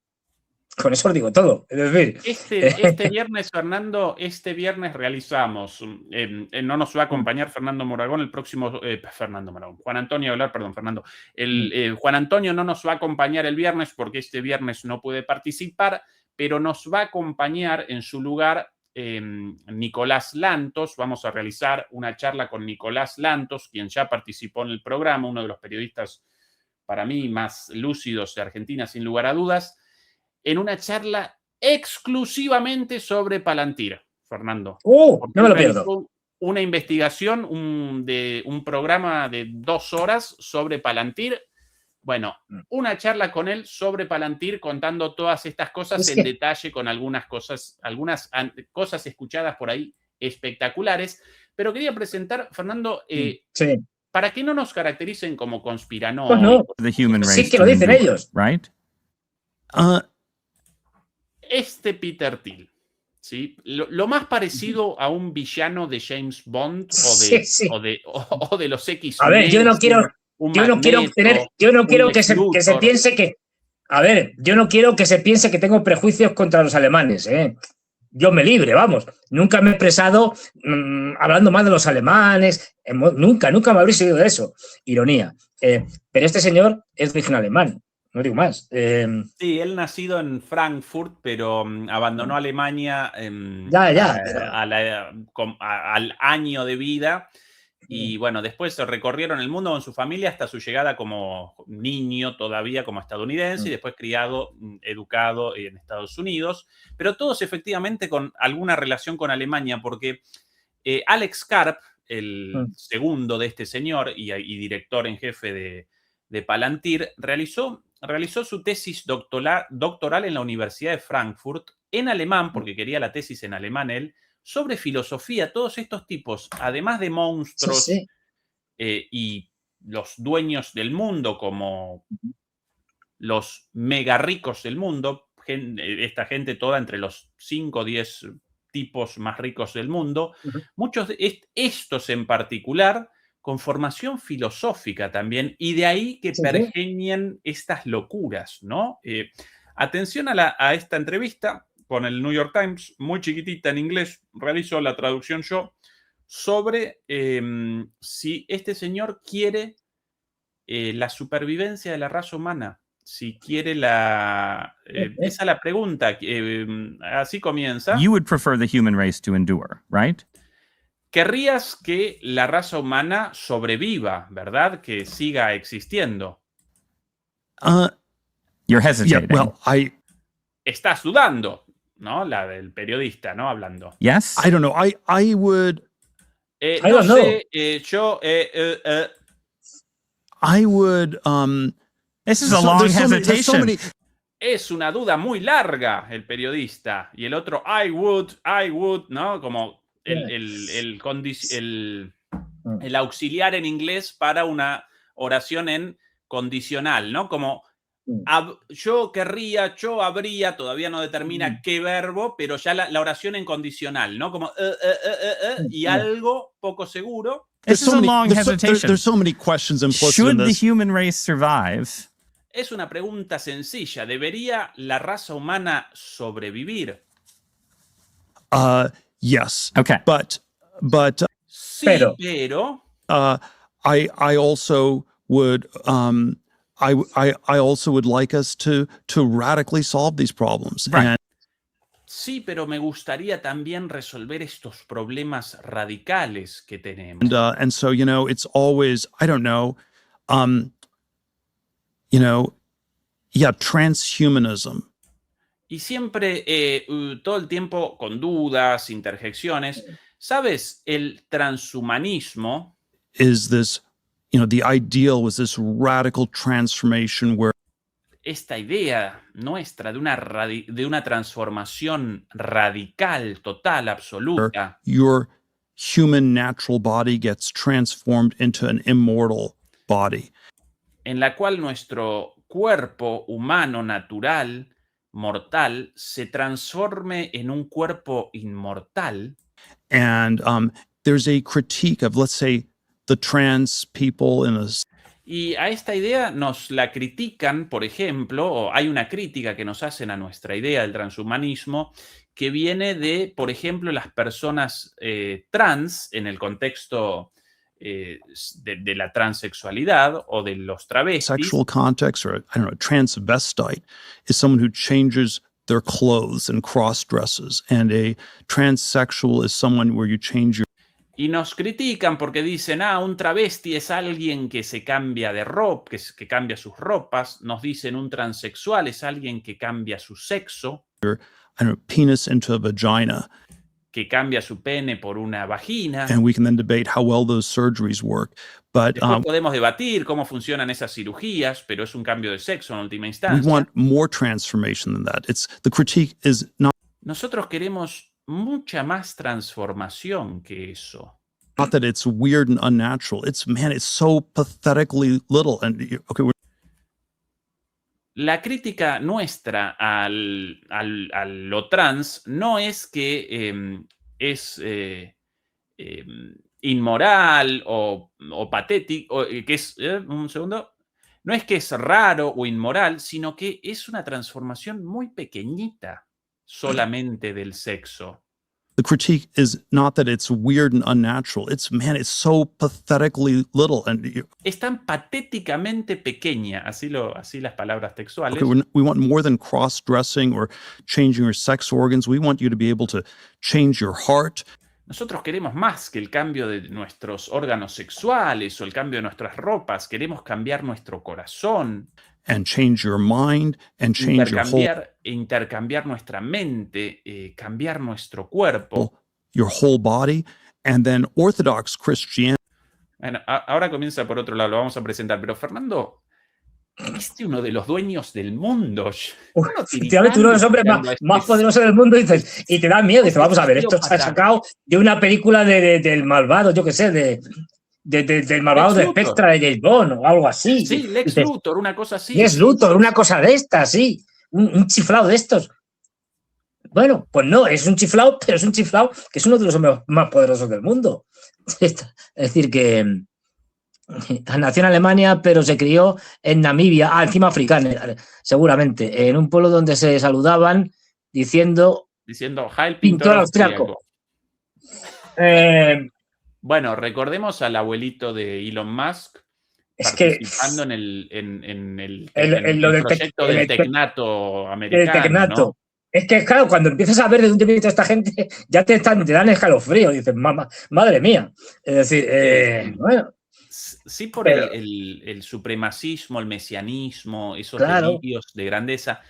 Con eso os digo todo. Es decir, este viernes, Fernando, realizamos, no nos va a acompañar Fernando Moragón el próximo, Juan Antonio Aguilar, perdón, Fernando. Juan Antonio no nos va a acompañar el viernes porque este viernes no puede participar, pero nos va a acompañar en su lugar Nicolás Lantos. Vamos a realizar una charla con Nicolás Lantos, quien ya participó en el programa, uno de los periodistas para mí más lúcidos de Argentina, sin lugar a dudas, en una charla exclusivamente sobre Palantir, Fernando. No me lo pierdo. Una investigación de un programa de 2 horas sobre Palantir. Bueno, una charla con él sobre Palantir, contando todas estas cosas en detalle, con algunas cosas escuchadas por ahí espectaculares. Pero quería presentar, Fernando, para que no nos caractericen como conspiranoicos. Sí, que lo dicen ellos. Right? Este Peter Thiel, ¿sí? Lo más parecido a un villano de James Bond o de los X-Men. A ver, yo no quiero que se piense que... A ver, yo no quiero que se piense que tengo prejuicios contra los alemanes, ¿eh? Yo me libre, vamos. Nunca me he expresado hablando mal de los alemanes. Nunca me habréis oído de eso. Ironía. Pero este señor es de origen alemán. No digo más. Sí, él nacido en Frankfurt, pero abandonó Alemania al año de vida. Y bueno, después recorrieron el mundo con su familia hasta su llegada como niño todavía como estadounidense y después criado, educado en Estados Unidos. Pero todos efectivamente con alguna relación con Alemania, porque Alex Karp, el segundo de este señor y director en jefe de Palantir, realizó su tesis doctoral en la Universidad de Frankfurt en alemán, porque quería la tesis en alemán él, sobre filosofía. Todos estos tipos, además de monstruos y los dueños del mundo, como los mega ricos del mundo, esta gente toda entre los 5 o 10 tipos más ricos del mundo, muchos de estos en particular con formación filosófica también, y de ahí que pergeñan estas locuras, ¿no? Atención a esta entrevista con el New York Times, muy chiquitita en inglés, realizo la traducción yo, sobre si este señor quiere la supervivencia de la raza humana, si quiere esa es la pregunta, así comienza. You would prefer the human race to endure, right? Querrías que la raza humana sobreviva, ¿verdad? Que siga existiendo. You're hesitating. Yeah, Estás dudando, ¿no? La del periodista, ¿no? Hablando. Yes? I don't know. I would... no sé, yo... I would... This is a long hesitation. Es una duda muy larga, el periodista. Y el otro, I would, ¿no? Como el auxiliar en inglés para una oración en condicional, ¿no? Como yo querría, yo habría, todavía no determina qué verbo, pero ya la oración en condicional, ¿no? Como y algo poco seguro. This is a long hesitation. There's so many questions implicit Should in the this. human race survive? Es una pregunta sencilla. ¿Debería la raza humana sobrevivir? Yes. Okay. But Sí, pero I also would I also would like us to radically solve these problems. Right. Sí, pero me gustaría también resolver estos problemas radicales que tenemos. And so, it's always, I don't know, transhumanism. Y siempre, todo el tiempo con dudas, interjecciones. ¿Sabes? El transhumanismo Is this, the ideal was this radical transformation where esta idea nuestra de una transformación radical, total, absoluta, your human natural body gets transformed into an immortal body. en la cual nuestro cuerpo humano natural, mortal, se transforme en un cuerpo inmortal. And there's a critique of, let's say, the trans people in a Y a esta idea nos la critican, por ejemplo, o hay una crítica que nos hacen a nuestra idea del transhumanismo que viene de, por ejemplo, las personas trans en el contexto de la transexualidad o de los travestis. sexual context, or I don't know, a transvestite is someone who changes their clothes and cross dresses, and a transsexual is someone where you change your Y nos critican porque dicen, un travesti es alguien que se cambia de ropa, que cambia sus ropas. Nos dicen, un transexual es alguien que cambia su sexo, I don't know, penis into a vagina. que cambia su pene por una vagina. And we can then debate how well those surgeries work. But Después podemos debatir cómo funcionan esas cirugías, pero es un cambio de sexo en última we instancia. want more transformation than that. The critique is not Nosotros queremos mucha más transformación que eso. that it's weird and unnatural. It's so pathetically little. And okay, La crítica nuestra a lo trans no es que es inmoral o patético, que es, un segundo, no es que es raro o inmoral, sino que es una transformación muy pequeñita solamente del sexo. the critique is not that it's weird and unnatural. It's so pathetically little. And Es tan patéticamente pequeña, así las palabras textuales. okay, we want more than cross-dressing or changing your sex organs. We want you to be able to change your heart. Nosotros queremos más que el cambio de nuestros órganos sexuales o el cambio de nuestras ropas. Queremos cambiar nuestro corazón, And change your mind and change your intercambiar nuestra mente, cambiar nuestro cuerpo. whole body. And then Orthodox Christianity Bueno, ahora comienza por otro lado, lo vamos a presentar. Pero Fernando, ¿viste uno de los dueños del mundo? Efectivamente, uno de los hombres más poderosos del mundo y te da miedo. Dices, vamos a ver, esto está sacado de una película del malvado, yo qué sé, del malvado de Spectra de James Bond o algo así. Sí, Lex Luthor, una cosa así. Lex Luthor, una cosa de estas, sí. Un chiflado de estos. Bueno, pues no, es un chiflado, pero es un chiflado que es uno de los hombres más poderosos del mundo. Es decir, que nació en Alemania, pero se crió en Namibia, encima africana, seguramente, en un pueblo donde se saludaban diciendo Heil pintor austriaco. Bueno, recordemos al abuelito de Elon Musk participando en el proyecto del tecnato americano. El tecnato. ¿No? Es que, claro, cuando empiezas a ver de dónde viene toda esta gente, ya te dan escalofrío. Dices, madre mía. Es decir, bueno. Sí, por el supremacismo, el mesianismo, esos delirios de grandeza.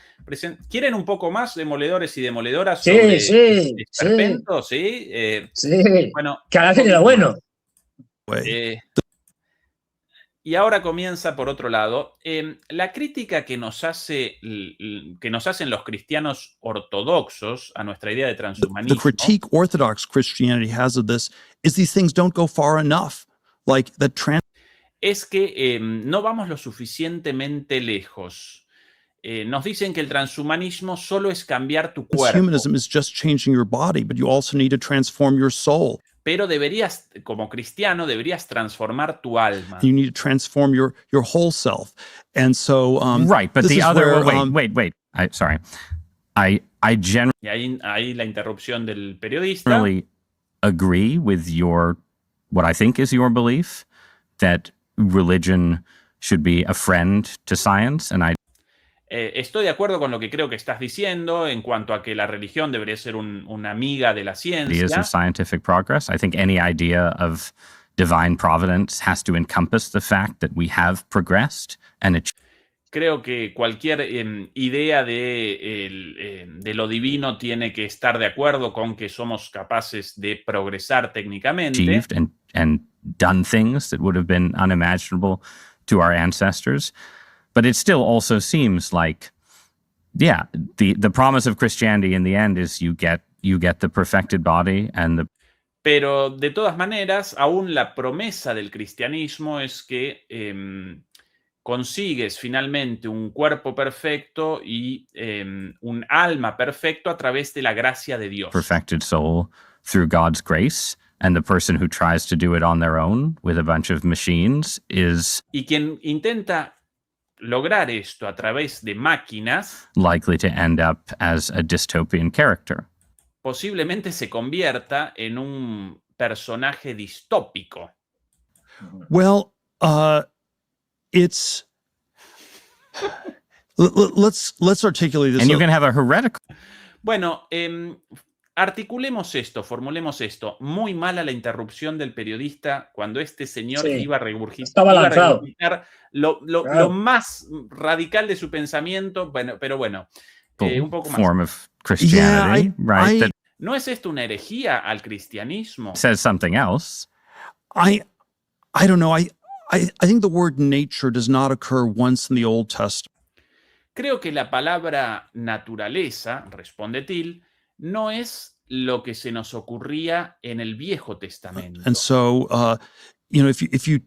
¿Quieren un poco más, demoledores y demoledoras? Sí, sí. Esperpento, ¿sí? Sí. Bueno, que ahora tiene lo bueno. Y ahora comienza por otro lado. La crítica que nos hacen los cristianos ortodoxos a nuestra idea de transhumanismo. The critique Orthodox Christianity has of this is these things don't go far enough. Like the es que no vamos lo suficientemente lejos. Nos dicen que el transhumanismo solo es cambiar tu cuerpo. Transhumanism is just changing your body, but you also need to transform your soul. Pero deberías, como cristiano, deberías transformar tu alma. You need to transform your whole self. And so, right, but the other wait. I generally y ahí la interrupción del periodista. Agree with what I think is your belief, that religion should be a friend to science, and I estoy de acuerdo con lo que creo que estás diciendo en cuanto a que la religión debería ser una amiga de la ideas ciencia. of scientific progress. I think any idea of divine providence has to encompass the fact that we have progressed and achieved. Creo que cualquier idea de lo divino tiene que estar de acuerdo con que somos capaces de progresar técnicamente. And done things that would have been unimaginable to our ancestors. But it still also seems like, yeah, the promise of Christianity in the end is you get the perfected body and the. Pero de todas maneras, aún la promesa del cristianismo es que consigues finalmente un cuerpo perfecto y un alma perfecto a través de la gracia de Dios. Perfected soul through God's grace, and the person who tries to do it on their own with a bunch of machines is. Y quien intenta lograr esto a través de máquinas, likely to end up as a dystopian character. Posiblemente se convierta en un personaje distópico. Well, it's let's articulate this. And you can have a heretical. Bueno, articulemos esto, formulemos esto. Muy mala la interrupción del periodista cuando este señor iba a regurgitar lo más radical de su pensamiento, bueno, pero bueno, un poco más. Form of Christianity, right? ¿No es esto una herejía al cristianismo? Says something else. I don't know. I think the word nature does not occur once in the Old Testament. Creo que la palabra naturaleza, responde Till, no es lo que se nos ocurría en el Viejo Testamento. And so, if you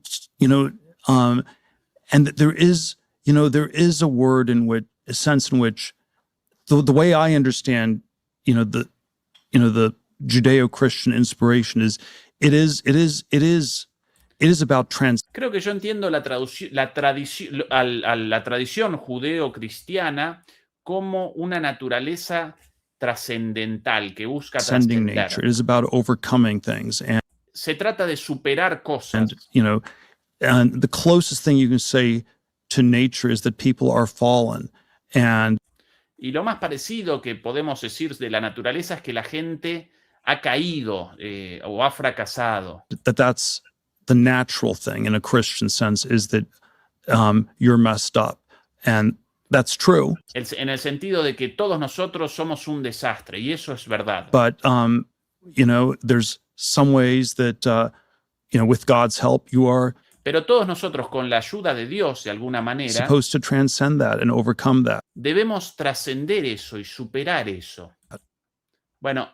and there is a word in which, a sense in which, the way I understand, the Judeo-Christian inspiration is, it is about Creo que yo entiendo la tradición judeo-cristiana como una naturaleza trascendental que busca trascender. It is about overcoming things, and se trata de superar cosas. And the closest thing you can say to nature is that people are fallen, and y lo más parecido que podemos decir de la naturaleza es que la gente ha caído o ha fracasado. That's the natural thing in a Christian sense, is that you're messed up, and that's true. En el sentido de que todos nosotros somos un desastre, y eso es verdad. But there's some ways that with God's help you are. Pero todos nosotros, con la ayuda de Dios, de alguna manera, supposed to transcend that and overcome that. Debemos trascender eso y superar eso. Bueno,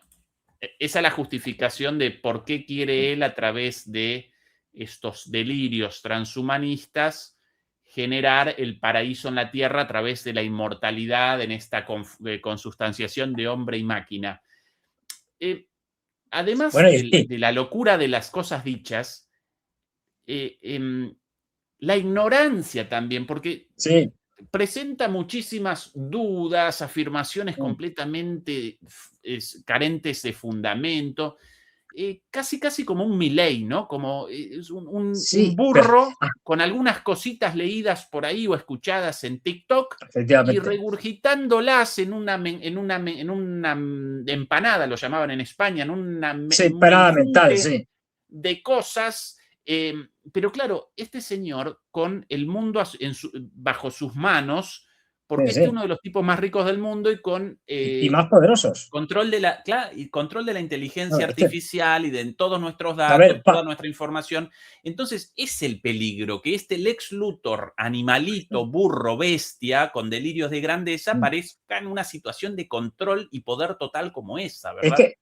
esa es la justificación de por qué quiere él, a través de estos delirios transhumanistas, generar el paraíso en la tierra a través de la inmortalidad en esta consustanciación de hombre y máquina. Además de la locura de las cosas dichas, la ignorancia también, porque presenta muchísimas dudas, afirmaciones completamente carentes de fundamento, casi como un Milei, ¿no? Como un burro con algunas cositas leídas por ahí o escuchadas en TikTok y regurgitándolas en una empanada, lo llamaban en España, en una empanada mental, de cosas. Pero claro, este señor, con el mundo bajo sus manos, porque es uno de los tipos más ricos del mundo y con y más poderosos. Control de la inteligencia artificial y de todos nuestros datos, toda nuestra información. Entonces, es el peligro que este Lex Luthor, animalito, burro, bestia, con delirios de grandeza, parezca en una situación de control y poder total como esa, ¿verdad? Es que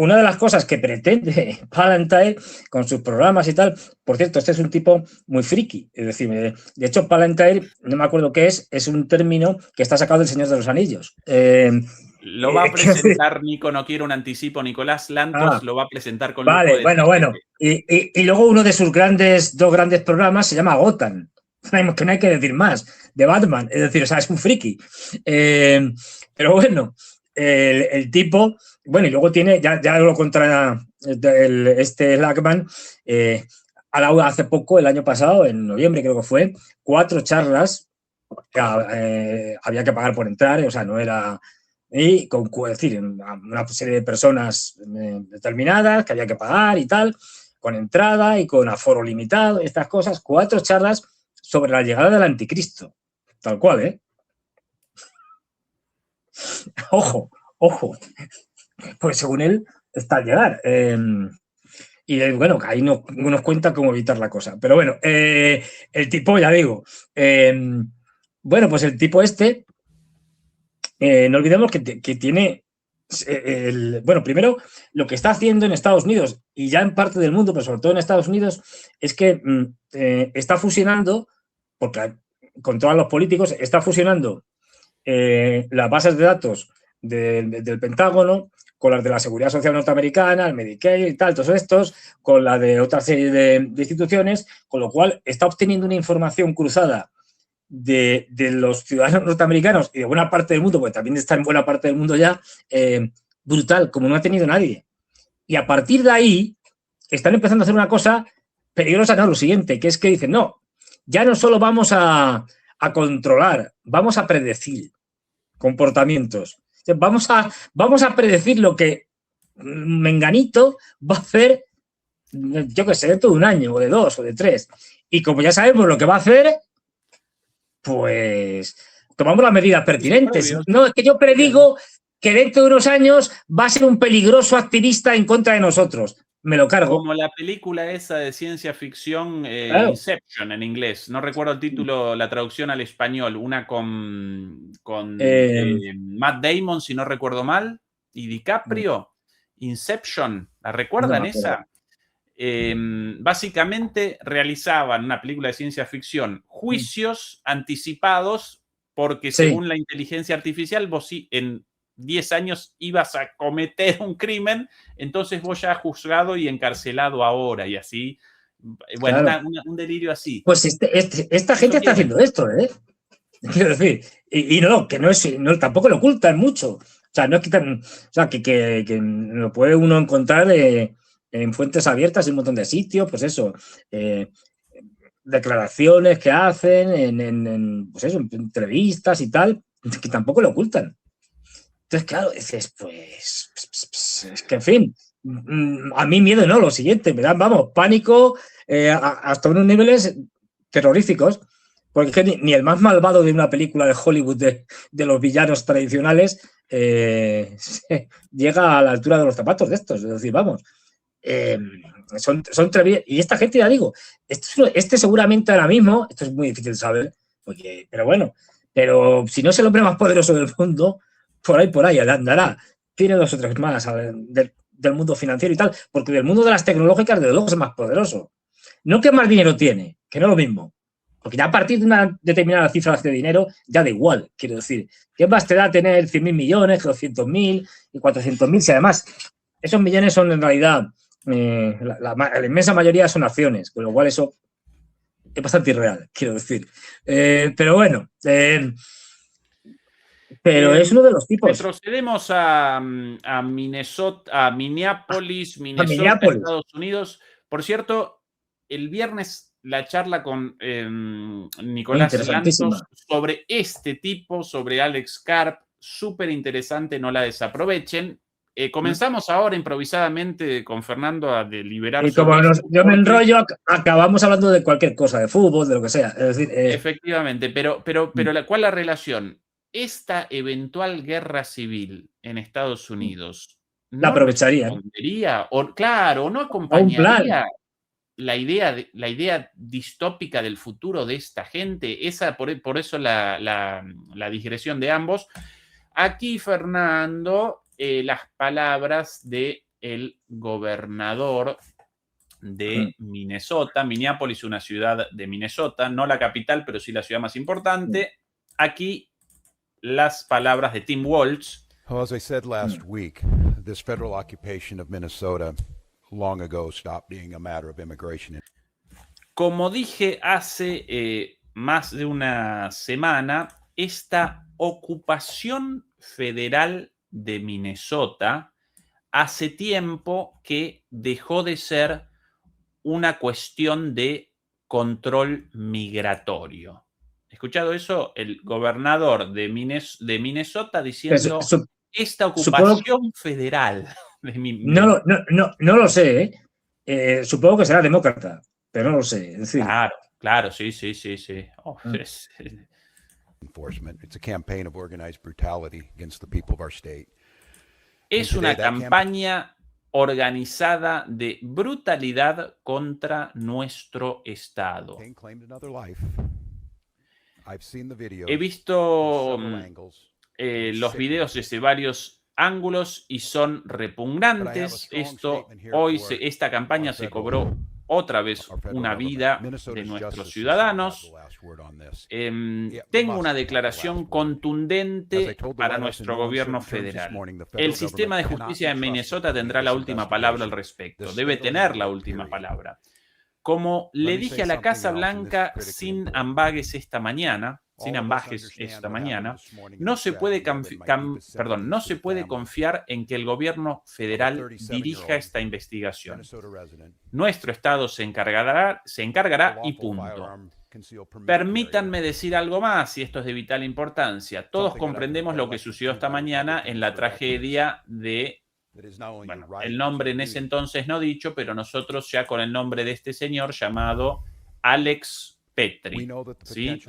una de las cosas que pretende Palantine con sus programas y tal, por cierto, este es un tipo muy friki, es decir, de hecho Palantine, no me acuerdo qué es un término que está sacado del Señor de los Anillos. Lo va a presentar, Nico, no quiero un anticipo, Nicolás Lantos lo va a presentar con vale, bueno. Y luego uno de sus dos grandes programas se llama Gotham, que no hay que decir más, de Batman, es decir, o sea, es un friki. Pero bueno, el tipo... Bueno, y luego tiene, ya lo contra este Lackman, ha dado hace poco, el año pasado, en noviembre creo que fue, 4 charlas que había que pagar por entrar, o sea, no era... Y con, es decir, una serie de personas determinadas que había que pagar y tal, con entrada y con aforo limitado, estas cosas, 4 charlas sobre la llegada del anticristo, tal cual, ¿eh? Ojo, ojo, pues según él está al llegar. Y bueno, ahí nos cuenta cómo evitar la cosa. Pero bueno, el tipo, ya digo, bueno, pues el tipo este, no olvidemos que tiene, bueno, primero, lo que está haciendo en Estados Unidos y ya en parte del mundo, pero sobre todo en Estados Unidos, es que está fusionando, porque controlan los políticos, está fusionando las bases de datos del Pentágono con las de la Seguridad Social norteamericana, el Medicare y tal, todos estos, con la de otra serie de instituciones, con lo cual está obteniendo una información cruzada de los ciudadanos norteamericanos y de buena parte del mundo, porque también está en buena parte del mundo ya, brutal, como no ha tenido nadie. Y a partir de ahí están empezando a hacer una cosa peligrosa, no, lo siguiente, que es que dicen, no, ya no solo vamos a controlar, vamos a predecir comportamientos. Vamos a predecir lo que Menganito va a hacer, yo qué sé, dentro de un año, o de 2, o de 3. Y como ya sabemos lo que va a hacer, pues tomamos las medidas pertinentes. No, es que yo predigo que dentro de unos años va a ser un peligroso activista en contra de nosotros. Me lo cargo. Como la película esa de ciencia ficción, Claro. Inception en inglés. No recuerdo el título, la traducción al español. Una con Matt Damon, si no recuerdo mal, y DiCaprio. Inception. ¿La recuerdan esa? Básicamente realizaban una película de ciencia ficción juicios anticipados porque según la inteligencia artificial vos en 10 años ibas a cometer un crimen, entonces vos ya has juzgado y encarcelado ahora y así. Bueno, claro. un delirio así. Pues esta gente está haciendo esto, ¿eh? Quiero decir, y no, que no es, no, tampoco lo ocultan mucho. O sea, no es que, o sea, que lo puede uno encontrar en fuentes abiertas en un montón de sitios, pues eso, declaraciones que hacen pues eso, en entrevistas y tal, que tampoco lo ocultan. Entonces, claro, dices, pues es que, en fin, a mí miedo no, lo siguiente, me dan, vamos, pánico hasta unos niveles terroríficos, porque es que ni el más malvado de una película de Hollywood de los villanos tradicionales llega a la altura de los zapatos de estos, es decir, vamos, son y esta gente, ya digo, este seguramente ahora mismo, esto es muy difícil de saber, porque, pero bueno, pero si no es el hombre más poderoso del mundo, por ahí andará. Tiene 2 o 3 más del mundo financiero y tal, porque del mundo de las tecnológicas, desde luego, es más poderoso. No que más dinero tiene, que no es lo mismo. Porque ya a partir de una determinada cifra de dinero, ya da igual, quiero decir. ¿Qué más te da tener 100.000 millones, 200.000 y 400.000? Si además esos millones son en realidad, la inmensa mayoría son acciones, con lo cual eso es bastante irreal, quiero decir. Pero bueno, pero es uno de los tipos. Retrocedemos a Minnesota, a Minneapolis, Estados Unidos. Por cierto, el viernes la charla con Nicolás Santos sobre este tipo, sobre Alex Karp, súper interesante, no la desaprovechen. Comenzamos ahora improvisadamente con Fernando a deliberar. Y como yo me enrollo, acabamos hablando de cualquier cosa, de fútbol, de lo que sea. Es decir, efectivamente, pero ¿cuál es la relación? Esta eventual guerra civil en Estados Unidos la aprovecharía. ¿No acompañaría la idea distópica del futuro de esta gente? Por eso la digresión de ambos. Aquí, Fernando, las palabras del gobernador de Minnesota, Minneapolis, una ciudad de Minnesota, no la capital, pero sí la ciudad más importante. Aquí las palabras de Tim Walz. Well, as I said last week, this federal occupation of Minnesota long ago stopped being a matter of immigration. Como dije hace más de una semana, esta ocupación federal de Minnesota hace tiempo que dejó de ser una cuestión de control migratorio. ¿He escuchado eso? El gobernador de Minnesota diciendo esta ocupación federal. No lo sé, ¿eh? Supongo que será demócrata, pero no lo sé. Es decir, claro, sí. Oh, enforcement. It's a campaign of organized brutality against the people of our state. Es una campaña organizada de brutalidad contra nuestro Estado. He visto los videos desde varios ángulos y son repugnantes. Esta campaña se cobró otra vez una vida de nuestros ciudadanos. Tengo una declaración contundente para nuestro gobierno federal. El sistema de justicia de Minnesota tendrá la última palabra al respecto. Debe tener la última palabra. Como le dije a la Casa Blanca sin ambages esta mañana, no se puede confiar en que el gobierno federal dirija esta investigación. Nuestro Estado se encargará y punto. Permítanme decir algo más, y esto es de vital importancia. Todos comprendemos lo que sucedió esta mañana en la tragedia de... Bueno, el nombre en ese entonces no dicho, pero nosotros ya con el nombre de este señor llamado Alex Petri, ¿sí?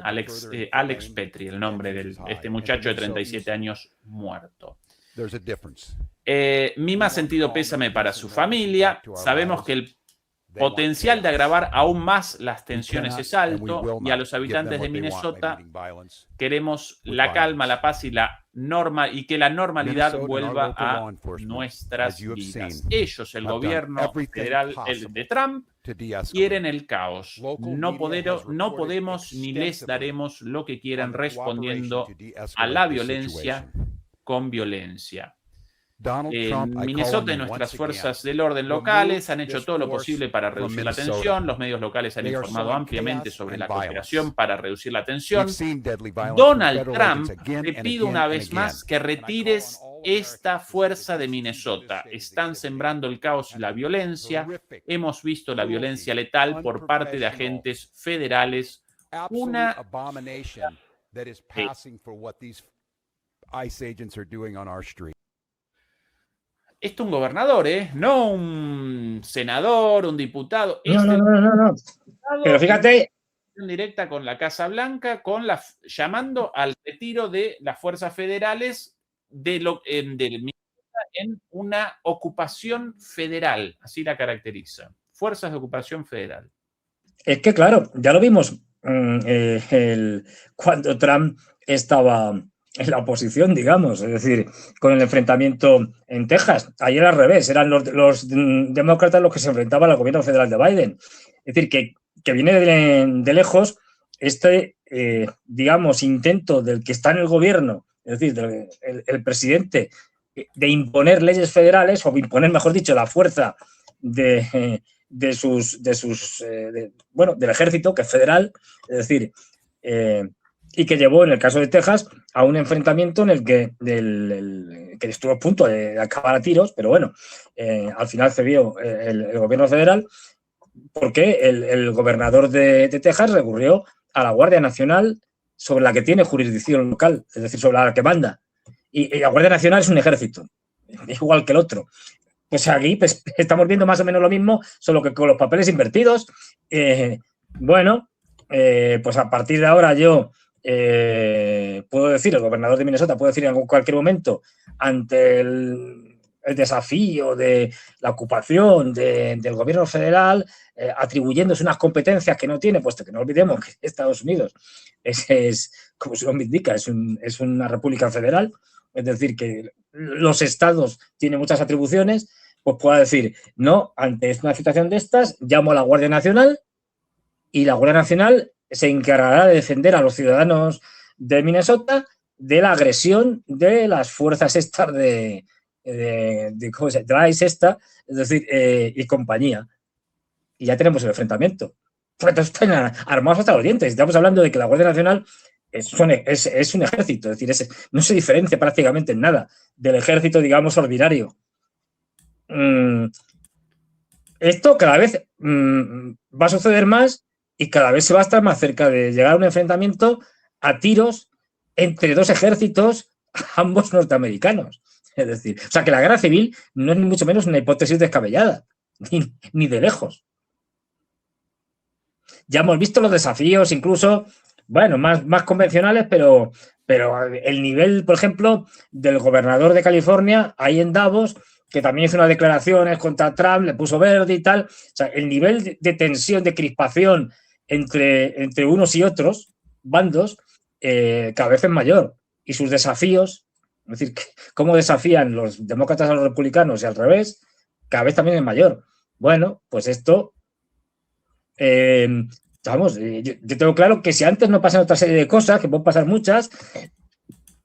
Alex Petri, el nombre de este muchacho de 37 años muerto. Mi más sentido pésame para su familia. Sabemos que el potencial de agravar aún más las tensiones es alto, y a los habitantes de Minnesota queremos la calma, la paz y que la normalidad vuelva a nuestras vidas. Ellos, el gobierno federal, el de Trump, quieren el caos. No podemos ni les daremos lo que quieran respondiendo a la violencia con violencia. En Minnesota, nuestras fuerzas del orden locales han hecho todo lo posible para reducir la tensión. Los medios locales han informado ampliamente sobre la cooperación para reducir la tensión. Donald Trump, te pido una vez más que retires esta fuerza de Minnesota. Están sembrando el caos y la violencia. Hemos visto la violencia letal por parte de agentes federales. Una esto es un gobernador, no un senador, un diputado. No. Pero fíjate. Directa con la Casa Blanca, llamando al retiro de las fuerzas federales en una ocupación federal. Así la caracteriza. Fuerzas de ocupación federal. Es que, claro, ya lo vimos cuando Trump estaba en la oposición, digamos, es decir, con el enfrentamiento en Texas. Ayer al revés, eran los demócratas los que se enfrentaban al gobierno federal de Biden. Es decir, que viene de lejos digamos, intento del que está en el gobierno, es decir, el presidente, de imponer leyes federales, o imponer, mejor dicho, la fuerza del ejército, que es federal, es decir, y que llevó, en el caso de Texas, a un enfrentamiento en el que estuvo a punto de acabar a tiros, pero bueno, al final cedió el gobierno federal, porque el gobernador de Texas recurrió a la Guardia Nacional, sobre la que tiene jurisdicción local, es decir, sobre la que manda. Y la Guardia Nacional es un ejército, igual que el otro. Pues aquí pues, estamos viendo más o menos lo mismo, solo que con los papeles invertidos. Pues a partir de ahora yo puedo decir, el gobernador de Minnesota puede decir en cualquier momento, ante el desafío de la ocupación del gobierno federal, atribuyéndose unas competencias que no tiene, puesto que no olvidemos que Estados Unidos es como su nombre indica, es una república federal, es decir, que los estados tienen muchas atribuciones, pues pueda decir, no, ante una situación de estas, llamo a la Guardia Nacional, y la Guardia Nacional se encargará de defender a los ciudadanos de Minnesota de la agresión de las fuerzas estas de ¿cómo se llama? Es decir, y compañía. Y ya tenemos el enfrentamiento. Pues están armados hasta los dientes. Estamos hablando de que la Guardia Nacional es un ejército, es decir, no se diferencia prácticamente en nada del ejército, digamos, ordinario. esto cada vez va a suceder más y cada vez se va a estar más cerca de llegar a un enfrentamiento a tiros entre dos ejércitos, ambos norteamericanos. Es decir, o sea que la guerra civil no es ni mucho menos una hipótesis descabellada, ni de lejos. Ya hemos visto los desafíos, incluso, bueno, más convencionales, pero el nivel, por ejemplo, del gobernador de California, ahí en Davos, que también hizo unas declaraciones contra Trump, le puso verde y tal. O sea, el nivel de tensión, de crispación entre unos y otros bandos, cada vez es mayor. Y sus desafíos, es decir, cómo desafían los demócratas a los republicanos y al revés, cada vez también es mayor. Bueno, pues esto, vamos, yo tengo claro que si antes no pasan otra serie de cosas, que pueden pasar muchas,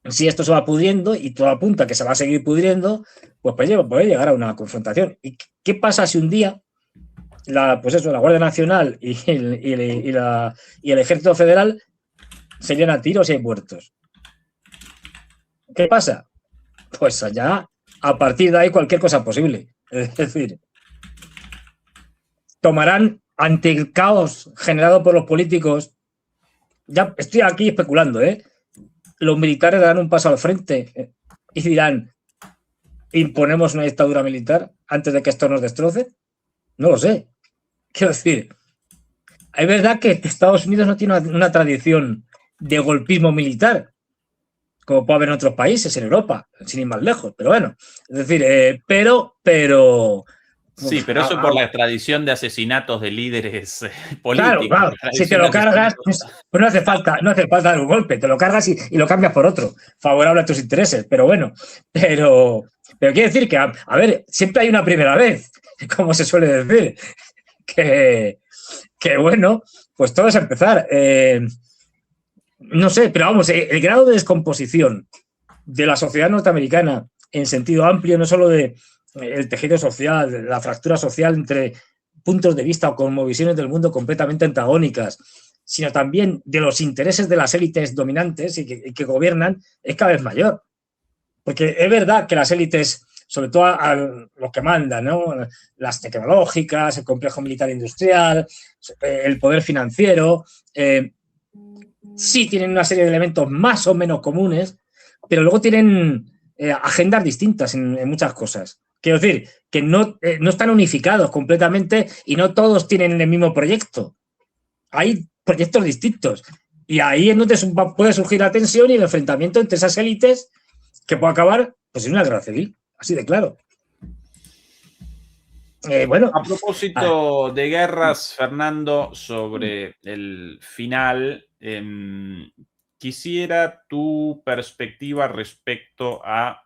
si esto se va pudiendo y todo apunta que se va a seguir pudriendo, pues puede llegar a una confrontación. ¿Y qué pasa si un día la Guardia Nacional y el Ejército Federal se llenan a tiros y hay muertos? ¿Qué pasa? Pues allá, a partir de ahí, cualquier cosa posible. Es decir, tomarán ante el caos generado por los políticos. Ya estoy aquí especulando, los militares darán un paso al frente y dirán, ¿imponemos una dictadura militar antes de que esto nos destroce? No lo sé. Quiero decir, es verdad que Estados Unidos no tiene una tradición de golpismo militar, como puede haber en otros países, en Europa, sin ir más lejos, pero bueno, es decir, pero sí, pero eso por la tradición de asesinatos de líderes políticos. Claro, si te lo cargas, pues no hace falta dar un golpe, te lo cargas y lo cambias por otro, favorable a tus intereses, pero bueno, pero quiere decir que, a ver, siempre hay una primera vez, como se suele decir, que bueno, pues todo es empezar. No sé, pero vamos, el grado de descomposición de la sociedad norteamericana en sentido amplio, no solo de el tejido social, la fractura social entre puntos de vista o cosmovisiones del mundo completamente antagónicas, sino también de los intereses de las élites dominantes y que gobiernan, es cada vez mayor. Porque es verdad que las élites, sobre todo a los que mandan, ¿no? Las tecnológicas, el complejo militar industrial, el poder financiero, sí tienen una serie de elementos más o menos comunes, pero luego tienen agendas distintas en muchas cosas. Quiero decir, que no están unificados completamente y no todos tienen el mismo proyecto. Hay proyectos distintos. Y ahí es donde puede surgir la tensión y el enfrentamiento entre esas élites que puede acabar pues, en una guerra civil. Así de claro. Bueno. A propósito de guerras, Fernando, sobre el final, quisiera tu perspectiva respecto a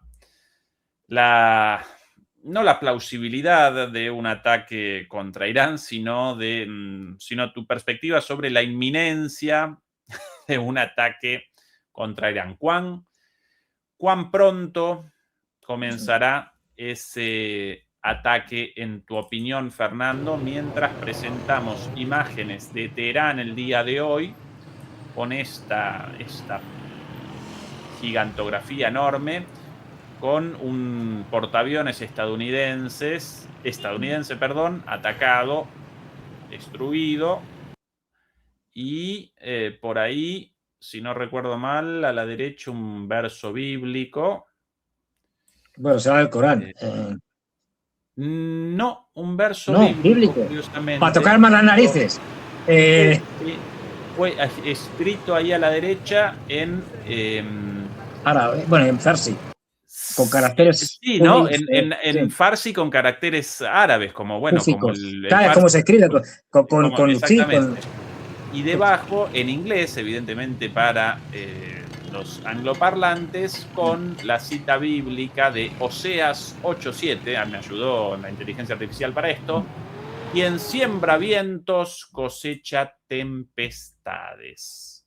no la plausibilidad de un ataque contra Irán, sino tu perspectiva sobre la inminencia de un ataque contra Irán. ¿Cuán pronto comenzará ese ataque, en tu opinión, Fernando, mientras presentamos imágenes de Teherán el día de hoy con esta gigantografía enorme, con un portaaviones estadounidense, atacado, destruido, y por ahí, si no recuerdo mal, a la derecha un verso bíblico. Bueno, será el Corán. No, un verso bíblico. Curiosamente. Para tocar más las narices. Fue escrito ahí a la derecha en árabe, bueno, en farsi. Con caracteres. Sí, ¿no? En farsi con caracteres árabes, como bueno, como claro, como se escribe exactamente. Y debajo, en inglés, evidentemente para los angloparlantes, con la cita bíblica de Oseas 8:7, me ayudó la inteligencia artificial para esto: quien siembra vientos cosecha tempestades.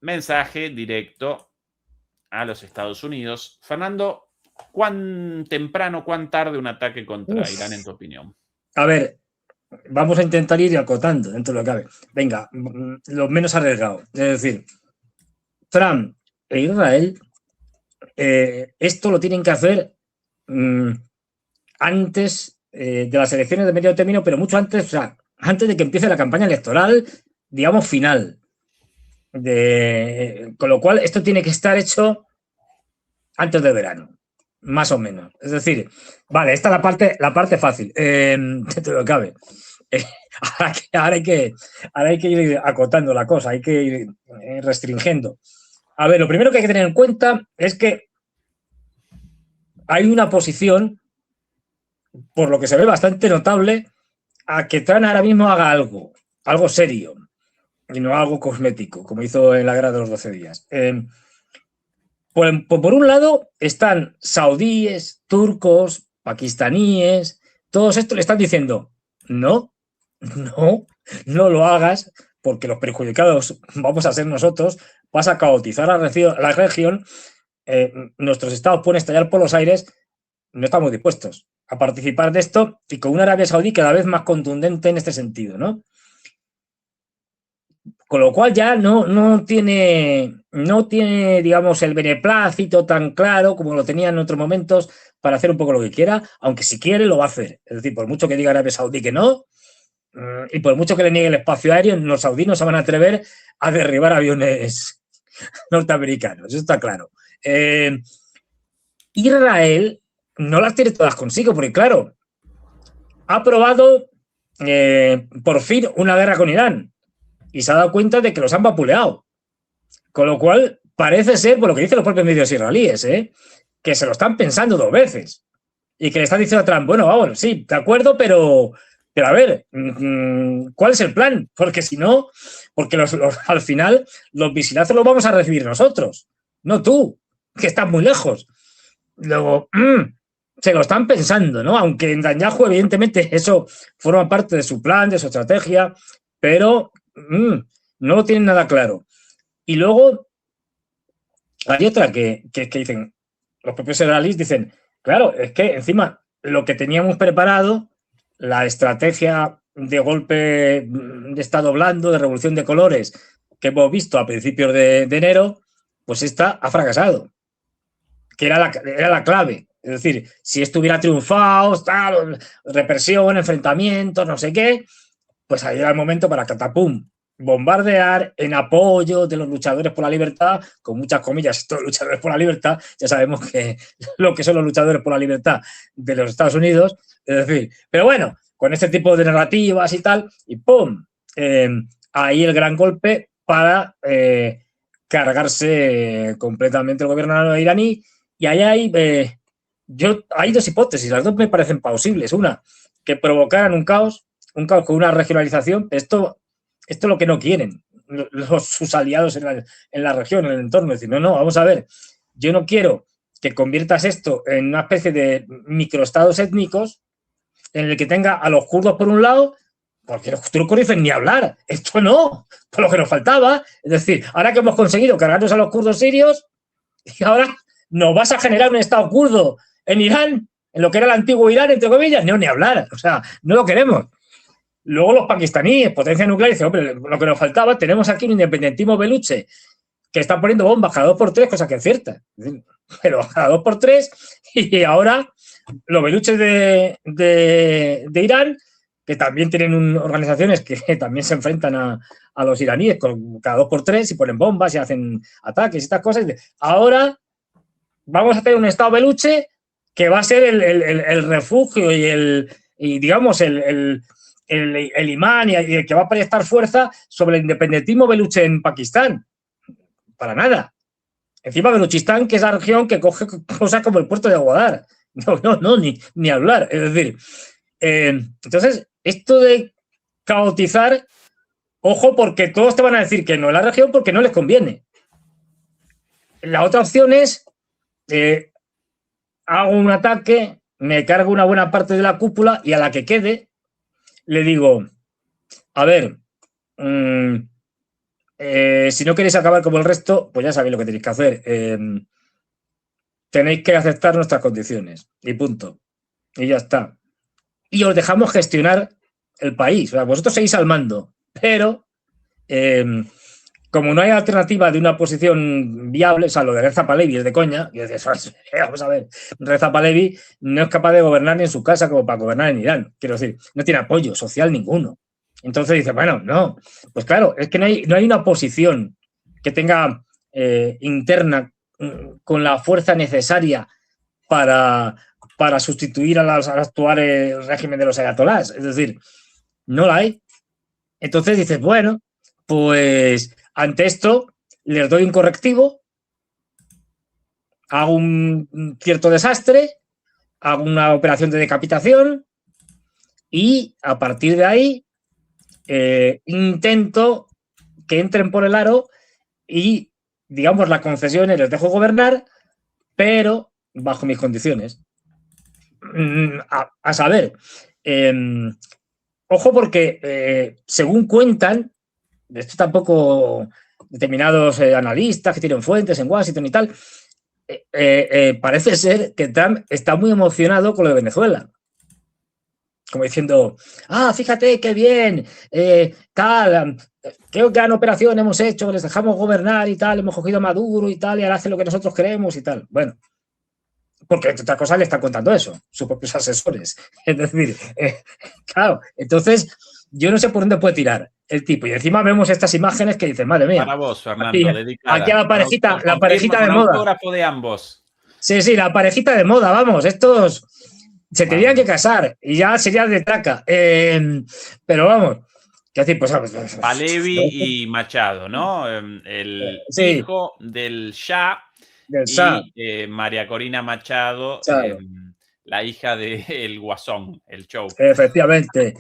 Mensaje directo a los Estados Unidos. Fernando, ¿cuán temprano, cuán tarde un ataque contra Irán, en tu opinión? A ver, vamos a intentar ir acotando dentro de lo que cabe. Venga, lo menos arriesgado. Es decir, Trump e Israel, esto lo tienen que hacer antes de las elecciones de medio término, pero mucho antes, o sea, antes de que empiece la campaña electoral, digamos, final. Con lo cual, esto tiene que estar hecho antes del verano, más o menos. Es decir, vale, esta es la parte fácil, dentro de lo que cabe. Ahora hay que ir acotando la cosa, hay que ir restringiendo. A ver, lo primero que hay que tener en cuenta es que hay una posición, por lo que se ve bastante notable, a que Trump ahora mismo haga algo serio, y no algo cosmético, como hizo en la guerra de los 12 días. Por un lado están saudíes, turcos, pakistaníes, todos estos le están diciendo, no lo hagas, porque los perjudicados vamos a ser nosotros, vas a caotizar la región, nuestros estados pueden estallar por los aires, no estamos dispuestos a participar de esto, y con una Arabia Saudí cada vez más contundente en este sentido, ¿no? Con lo cual ya no tiene, digamos, el beneplácito tan claro como lo tenía en otros momentos para hacer un poco lo que quiera, aunque si quiere lo va a hacer. Es decir, por mucho que diga Arabia Saudí que no, y por mucho que le niegue el espacio aéreo, los saudíes no se van a atrever a derribar aviones norteamericanos, eso está claro. Israel no las tiene todas consigo, porque claro, ha aprobado por fin una guerra con Irán y se ha dado cuenta de que los han vapuleado. Con lo cual, parece ser, por lo que dicen los propios medios israelíes, que se lo están pensando 2 veces y que le están diciendo a Trump, bueno, vamos, sí, de acuerdo, pero a ver, ¿cuál es el plan? Porque si no, porque al final los misilazos los vamos a recibir nosotros, no tú, que estás muy lejos. Luego, se lo están pensando, ¿no? Aunque en Netanyahu, evidentemente, eso forma parte de su plan, de su estrategia, pero no lo tienen nada claro. Y luego hay otra que dicen, los propios israelíes dicen, claro, es que encima lo que teníamos preparado, la estrategia de golpe de Estado blando, de revolución de colores, que hemos visto a principios de enero, pues esta ha fracasado, que era la clave. Es decir, si esto hubiera triunfado, tal, represión, enfrentamientos, no sé qué, pues ahí era el momento para catapum, bombardear en apoyo de los luchadores por la libertad, con muchas comillas, estos luchadores por la libertad, ya sabemos que lo que son los luchadores por la libertad de los Estados Unidos, es decir, pero bueno, con este tipo de narrativas y tal, y ¡pum! Ahí el gran golpe para cargarse completamente el gobierno iraní, y ahí hay 2 hipótesis, las 2 me parecen plausibles. Una, que provocaran un caos con una regionalización. Esto es lo que no quieren sus aliados en la región, en el entorno. Es decir, no, vamos a ver, yo no quiero que conviertas esto en una especie de microestados étnicos en el que tenga a los kurdos por un lado, porque los turcos dicen ni hablar, esto no, por lo que nos faltaba. Es decir, ahora que hemos conseguido cargarnos a los kurdos sirios, y ahora nos vas a generar un estado kurdo en Irán, en lo que era el antiguo Irán, entre comillas, no, ni hablar, o sea, no lo queremos. Luego los pakistaníes, potencia nuclear, dicen, hombre, lo que nos faltaba, tenemos aquí un independentismo beluche que está poniendo bombas cada 2 por 3, cosa que es cierta, pero cada 2 por 3, y ahora los beluches de Irán, que también tienen organizaciones que también se enfrentan a los iraníes con cada 2 por 3 y ponen bombas y hacen ataques y estas cosas. Ahora vamos a tener un estado beluche que va a ser el refugio y digamos el imán y el que va a prestar fuerza sobre el independentismo beluche en Pakistán. Para nada. Encima Beluchistán, que es la región que coge cosas como el puerto de Gwadar. No, ni hablar. Es decir, entonces, esto de caotizar, ojo, porque todos te van a decir que no es la región porque no les conviene. La otra opción es hago un ataque, me cargo una buena parte de la cúpula y a la que quede le digo, a ver, si no queréis acabar como el resto, pues ya sabéis lo que tenéis que hacer. Tenéis que aceptar nuestras condiciones y punto. Y ya está. Y os dejamos gestionar el país. O sea, vosotros seguís al mando, pero como no hay alternativa de una posición viable, o sea, lo de Reza Pahlavi es de coña, y dices, vamos a ver, Reza Pahlavi no es capaz de gobernar ni en su casa como para gobernar en Irán. Quiero decir, no tiene apoyo social ninguno. Entonces dice, bueno, no. Pues claro, es que no hay una posición que tenga interna con la fuerza necesaria para sustituir al actual régimen de los ayatolás. Es decir, no la hay. Entonces dices, bueno, pues ante esto les doy un correctivo, hago un cierto desastre, hago una operación de decapitación y a partir de ahí intento que entren por el aro y, digamos, las concesiones les dejo gobernar, pero bajo mis condiciones. A saber, ojo porque según cuentan, esto tampoco determinados analistas que tienen fuentes en Washington y tal, parece ser que Trump está muy emocionado con lo de Venezuela. Como diciendo, fíjate qué bien, tal, qué gran operación hemos hecho, les dejamos gobernar y tal, hemos cogido a Maduro y tal, y ahora hace lo que nosotros queremos y tal. Bueno, porque entre otras cosas le están contando eso, sus propios asesores. Es decir, claro, entonces yo no sé por dónde puede tirar el tipo. Y encima vemos estas imágenes que dicen, madre mía. Para vos, Fernando, dedicada. Aquí a la parejita de moda. Autógrafo de ambos. Sí, la parejita de moda, vamos, estos se tenían que casar y ya sería de traca. Pero vamos, ¿qué decir? Pues Pahlavi y Machado, ¿no? El hijo del Shah. Y María Corina Machado, la hija del Guasón, el show. Efectivamente.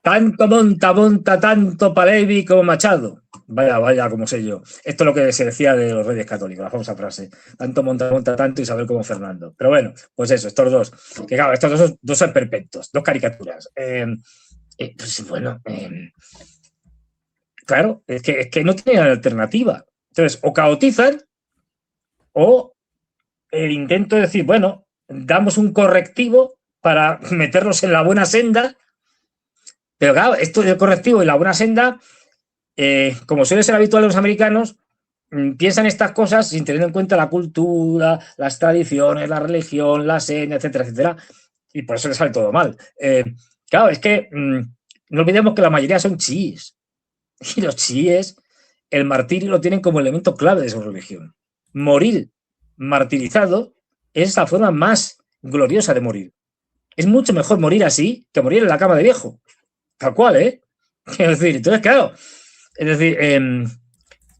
Tanto monta, tanto Pahlavi como Machado. Vaya, como sé yo. Esto es lo que se decía de los reyes católicos, la famosa frase. Tanto monta, tanto Isabel como Fernando. Pero bueno, pues eso, estos dos. Que claro, estos dos son perfectos, dos caricaturas. Pues bueno, claro, es que no tienen alternativa. Entonces, o caotizan o el intento de decir, bueno, damos un correctivo para meterlos en la buena senda, pero claro, esto del correctivo y la buena senda, como suele ser habitual en los americanos, piensan estas cosas sin tener en cuenta la cultura, las tradiciones, la religión, la senda, etcétera, etcétera, y por eso les sale todo mal. Claro, es que no olvidemos que la mayoría son chiíes, y los chiíes, el martirio lo tienen como elemento clave de su religión. Morir martirizado es la forma más gloriosa de morir. Es mucho mejor morir así que morir en la cama de viejo. Tal cual, ¿eh? Es decir, entonces, claro, es decir,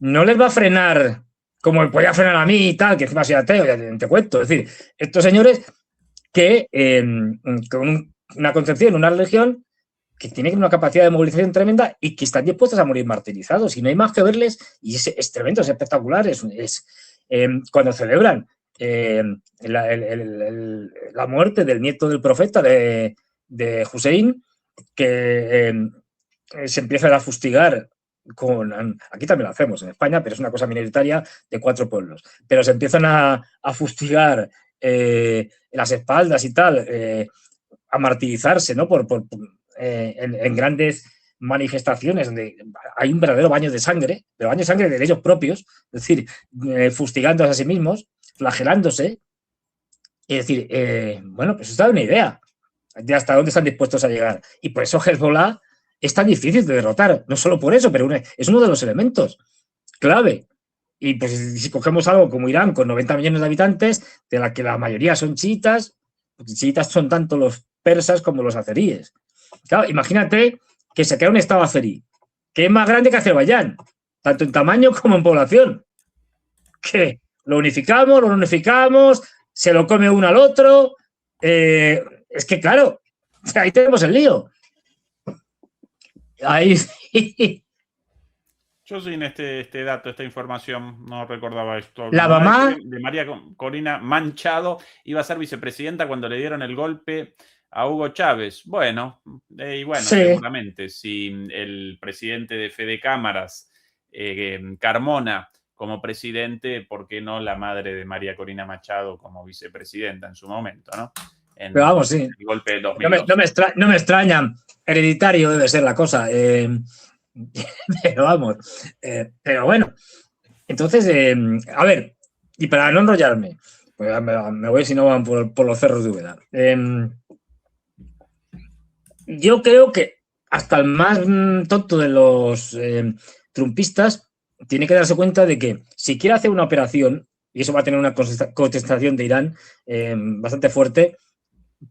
no les va a frenar como me podía frenar a mí y tal, que encima soy ateo, ya te cuento. Es decir, estos señores que con una concepción, una religión que tienen una capacidad de movilización tremenda y que están dispuestos a morir martirizados. Y no hay más que verles, y es tremendo, es espectacular, cuando celebran la muerte del nieto del profeta de Hussein, que se empiezan a fustigar aquí también lo hacemos en España, pero es una cosa minoritaria de 4 pueblos, pero se empiezan a fustigar en las espaldas y tal, a martirizarse, ¿no? En grandes manifestaciones donde hay un verdadero baño de sangre, pero baño de sangre de ellos propios, es decir, fustigándose a sí mismos, flagelándose. Es decir, bueno, pues os da una idea de hasta dónde están dispuestos a llegar. Y por eso Hezbollah es tan difícil de derrotar, no solo por eso, pero es uno de los elementos clave. Y pues si cogemos algo como Irán, con 90 millones de habitantes, de la que la mayoría son chiitas, porque chiitas son tanto los persas como los azeríes. Claro, imagínate que se crea un estado azerí, que es más grande que Azerbaiyán, tanto en tamaño como en población. Que lo unificamos, se lo come uno al otro. Es que, claro, ahí tenemos el lío. Ahí. Yo sin este dato, esta información, no recordaba esto. La mamá de María Corina Machado iba a ser vicepresidenta cuando le dieron el golpe a Hugo Chávez. Bueno, y bueno, sí. Seguramente, si el presidente de Fede Cámaras, Carmona, como presidente, ¿por qué no la madre de María Corina Machado como vicepresidenta en su momento, ¿no? Pero vamos, sí. El golpe de 2012. No me extraña. Hereditario debe ser la cosa. Pero vamos, pero bueno. Entonces, a ver, y para no enrollarme, pues me voy si no van por los cerros de Úbeda. Yo creo que hasta el más tonto de los trumpistas tiene que darse cuenta de que si quiere hacer una operación, y eso va a tener una contestación de Irán bastante fuerte,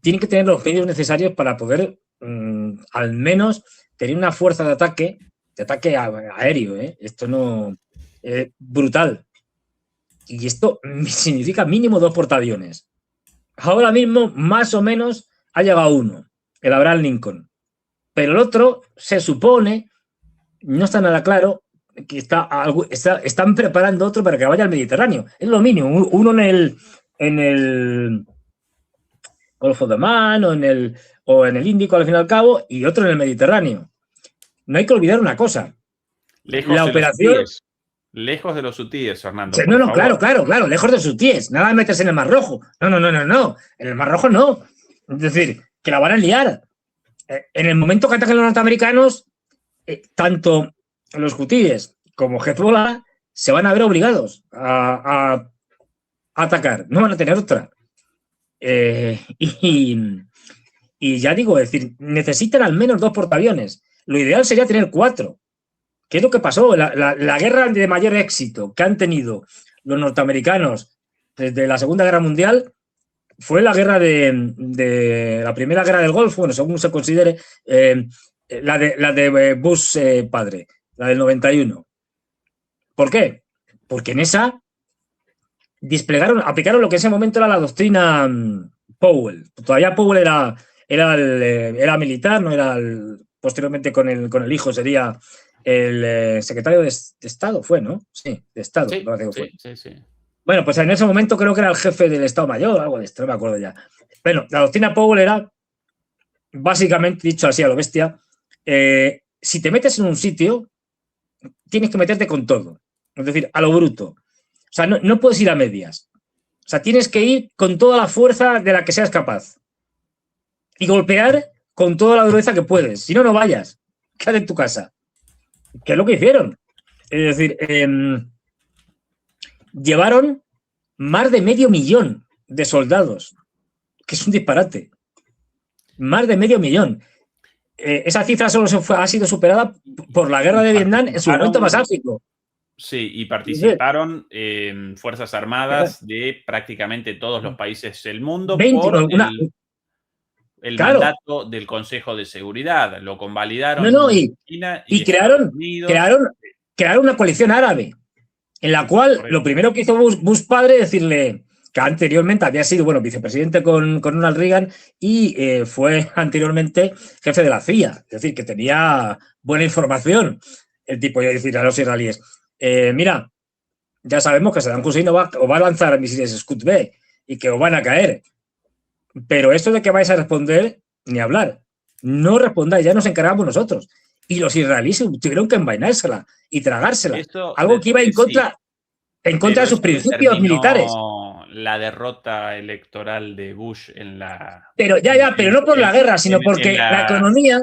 tiene que tener los medios necesarios para poder al menos tener una fuerza de ataque aéreo. Esto no es brutal. Y esto significa mínimo 2 portaaviones. Ahora mismo, más o menos, ha llegado uno, el Abraham Lincoln. Pero el otro, se supone, no está nada claro, que están preparando otro para que vaya al Mediterráneo. Es lo mínimo. Uno en el Golfo de Omán o en el Índico, al fin y al cabo, y otro en el Mediterráneo. No hay que olvidar una cosa. La operación... Lejos de los hutíes, Fernando. No, claro, lejos de sus hutíes. Nada de meterse en el Mar Rojo. No. En el Mar Rojo no. Es decir, que la van a liar. En el momento que ataquen los norteamericanos, tanto los hutíes como Hezbollah se van a ver obligados a atacar. No van a tener otra. Y ya digo, es decir, necesitan al menos 2 portaaviones. Lo ideal sería tener 4. ¿Qué es lo que pasó? La guerra de mayor éxito que han tenido los norteamericanos desde la Segunda Guerra Mundial fue la guerra de la primera guerra del Golfo, bueno, según se considere, la de Bush padre, la del 91. ¿Por qué? Porque en esa aplicaron lo que en ese momento era la doctrina Powell. Todavía Powell era militar, no era posteriormente con el hijo sería el secretario de Estado, fue, ¿no? Sí, de Estado. Sí. Bueno, pues en ese momento creo que era el jefe del Estado Mayor, algo de esto, no me acuerdo ya. Bueno, la doctrina Powell era, básicamente, dicho así a lo bestia, si te metes en un sitio, tienes que meterte con todo. Es decir, a lo bruto. O sea, no puedes ir a medias. O sea, tienes que ir con toda la fuerza de la que seas capaz. Y golpear con toda la dureza que puedes. Si no, no vayas. Quédate en tu casa. ¿Qué es lo que hicieron? Es decir, llevaron más de 500.000 de soldados, que es un disparate. Más de 500.000. Esa cifra solo ha sido superada por la guerra de Vietnam en su momento más álgido. Sí, y participaron fuerzas armadas de prácticamente todos los países del mundo por el mandato del Consejo de Seguridad. Lo convalidaron China y crearon una coalición árabe, en la cual lo primero que hizo Bush padre es decirle que anteriormente había sido vicepresidente con Ronald Reagan y fue anteriormente jefe de la CIA, es decir, que tenía buena información el tipo, de decir a los israelíes, mira, ya sabemos que Saddam Hussein os va a lanzar misiles Scud B y que os van a caer, pero esto de que vais a responder, ni hablar, no respondáis, ya nos encargamos nosotros. Y los israelíes tuvieron que envainársela y tragársela. Algo que iba en contra de sus principios militares. La derrota electoral de Bush en la... Pero no por la guerra, sino porque la economía...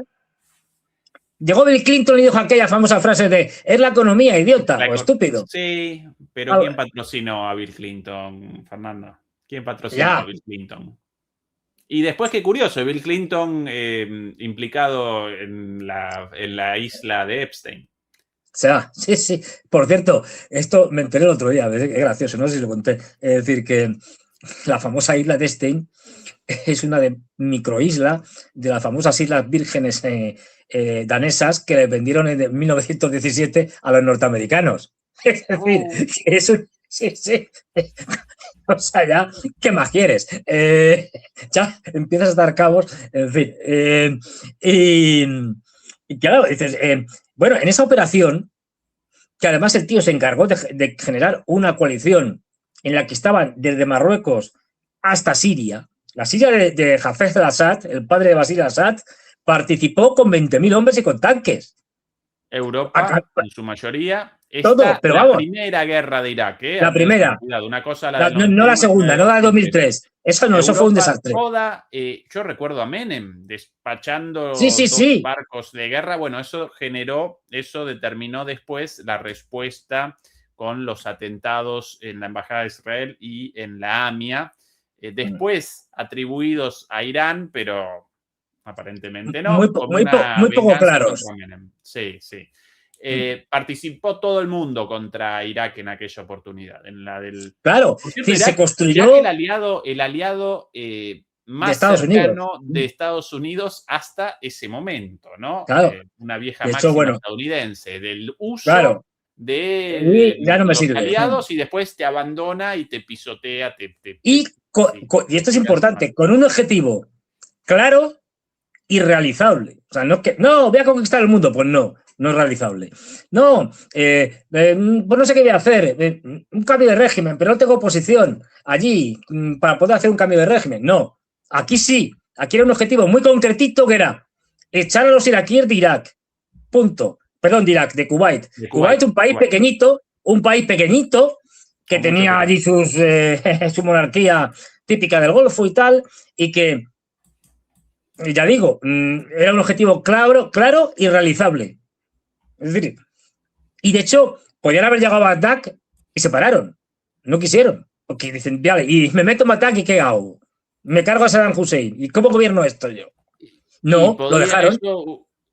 Llegó Bill Clinton y dijo aquella famosa frase de es la economía, idiota o estúpido. Sí, pero ¿quién patrocinó a Bill Clinton, Fernando? ¿Quién patrocinó a Bill Clinton? Y después, qué curioso, Bill Clinton implicado en la isla de Epstein. O sea, sí. Por cierto, esto me enteré el otro día, es gracioso, no sé si lo conté. Es decir, que la famosa isla de Epstein es una microisla de las famosas Islas Vírgenes danesas que le vendieron en 1917 a los norteamericanos. Es decir, que es un... Sí. O sea, ya, ¿qué más quieres? Ya empiezas a dar cabos, en fin. Y claro, dices, bueno, en esa operación, que además el tío se encargó de generar una coalición en la que estaban desde Marruecos hasta Siria. La Siria de Hafez al-Assad, el padre de Bashar al-Assad, participó con 20.000 hombres y con tanques. Europa, en su mayoría, Está todo, pero la vamos, primera guerra de Irak, la primera, cuidado, una cosa la del no la 91, segunda, no la de 2003. Eso no, eso fue un Europa desastre. toda, yo recuerdo a Menem despachando Sí. dos barcos de guerra. Bueno, eso determinó después la respuesta con los atentados en la Embajada de Israel y en la AMIA, después atribuidos a Irán, pero aparentemente no, Muy como poco venganza claros. contra Menem. Sí. Participó todo el mundo contra Irak en aquella oportunidad, en la del... Claro, Por cierto, se construyó Irak el aliado más Estados cercano Unidos. de Estados Unidos hasta ese momento, ¿no? Claro. Una vieja De hecho, máxima bueno, estadounidense del uso claro, de ya no me los sirve. aliados y después te abandona y te pisotea. Y esto es importante, con un objetivo claro y realizable. O sea, no es que, no, voy a conquistar el mundo, pues no es realizable. No, pues no sé qué voy a hacer, un cambio de régimen, pero no tengo oposición allí para poder hacer un cambio de régimen. No, aquí sí, aquí era un objetivo muy concretito que era echar a los iraquíes de Irak. Punto. Perdón, de Irak, de Kuwait. Kuwait, un país pequeñito, que tenía allí su monarquía típica del Golfo y tal, y que, ya digo, era un objetivo claro y realizable. Es decir, y de hecho, podían haber llegado a Bagdad y se pararon. No quisieron. Porque dicen, vale, y me meto en Bagdad y ¿qué hago? Me cargo a Saddam Hussein. ¿Y cómo gobierno esto yo? No, lo dejaron.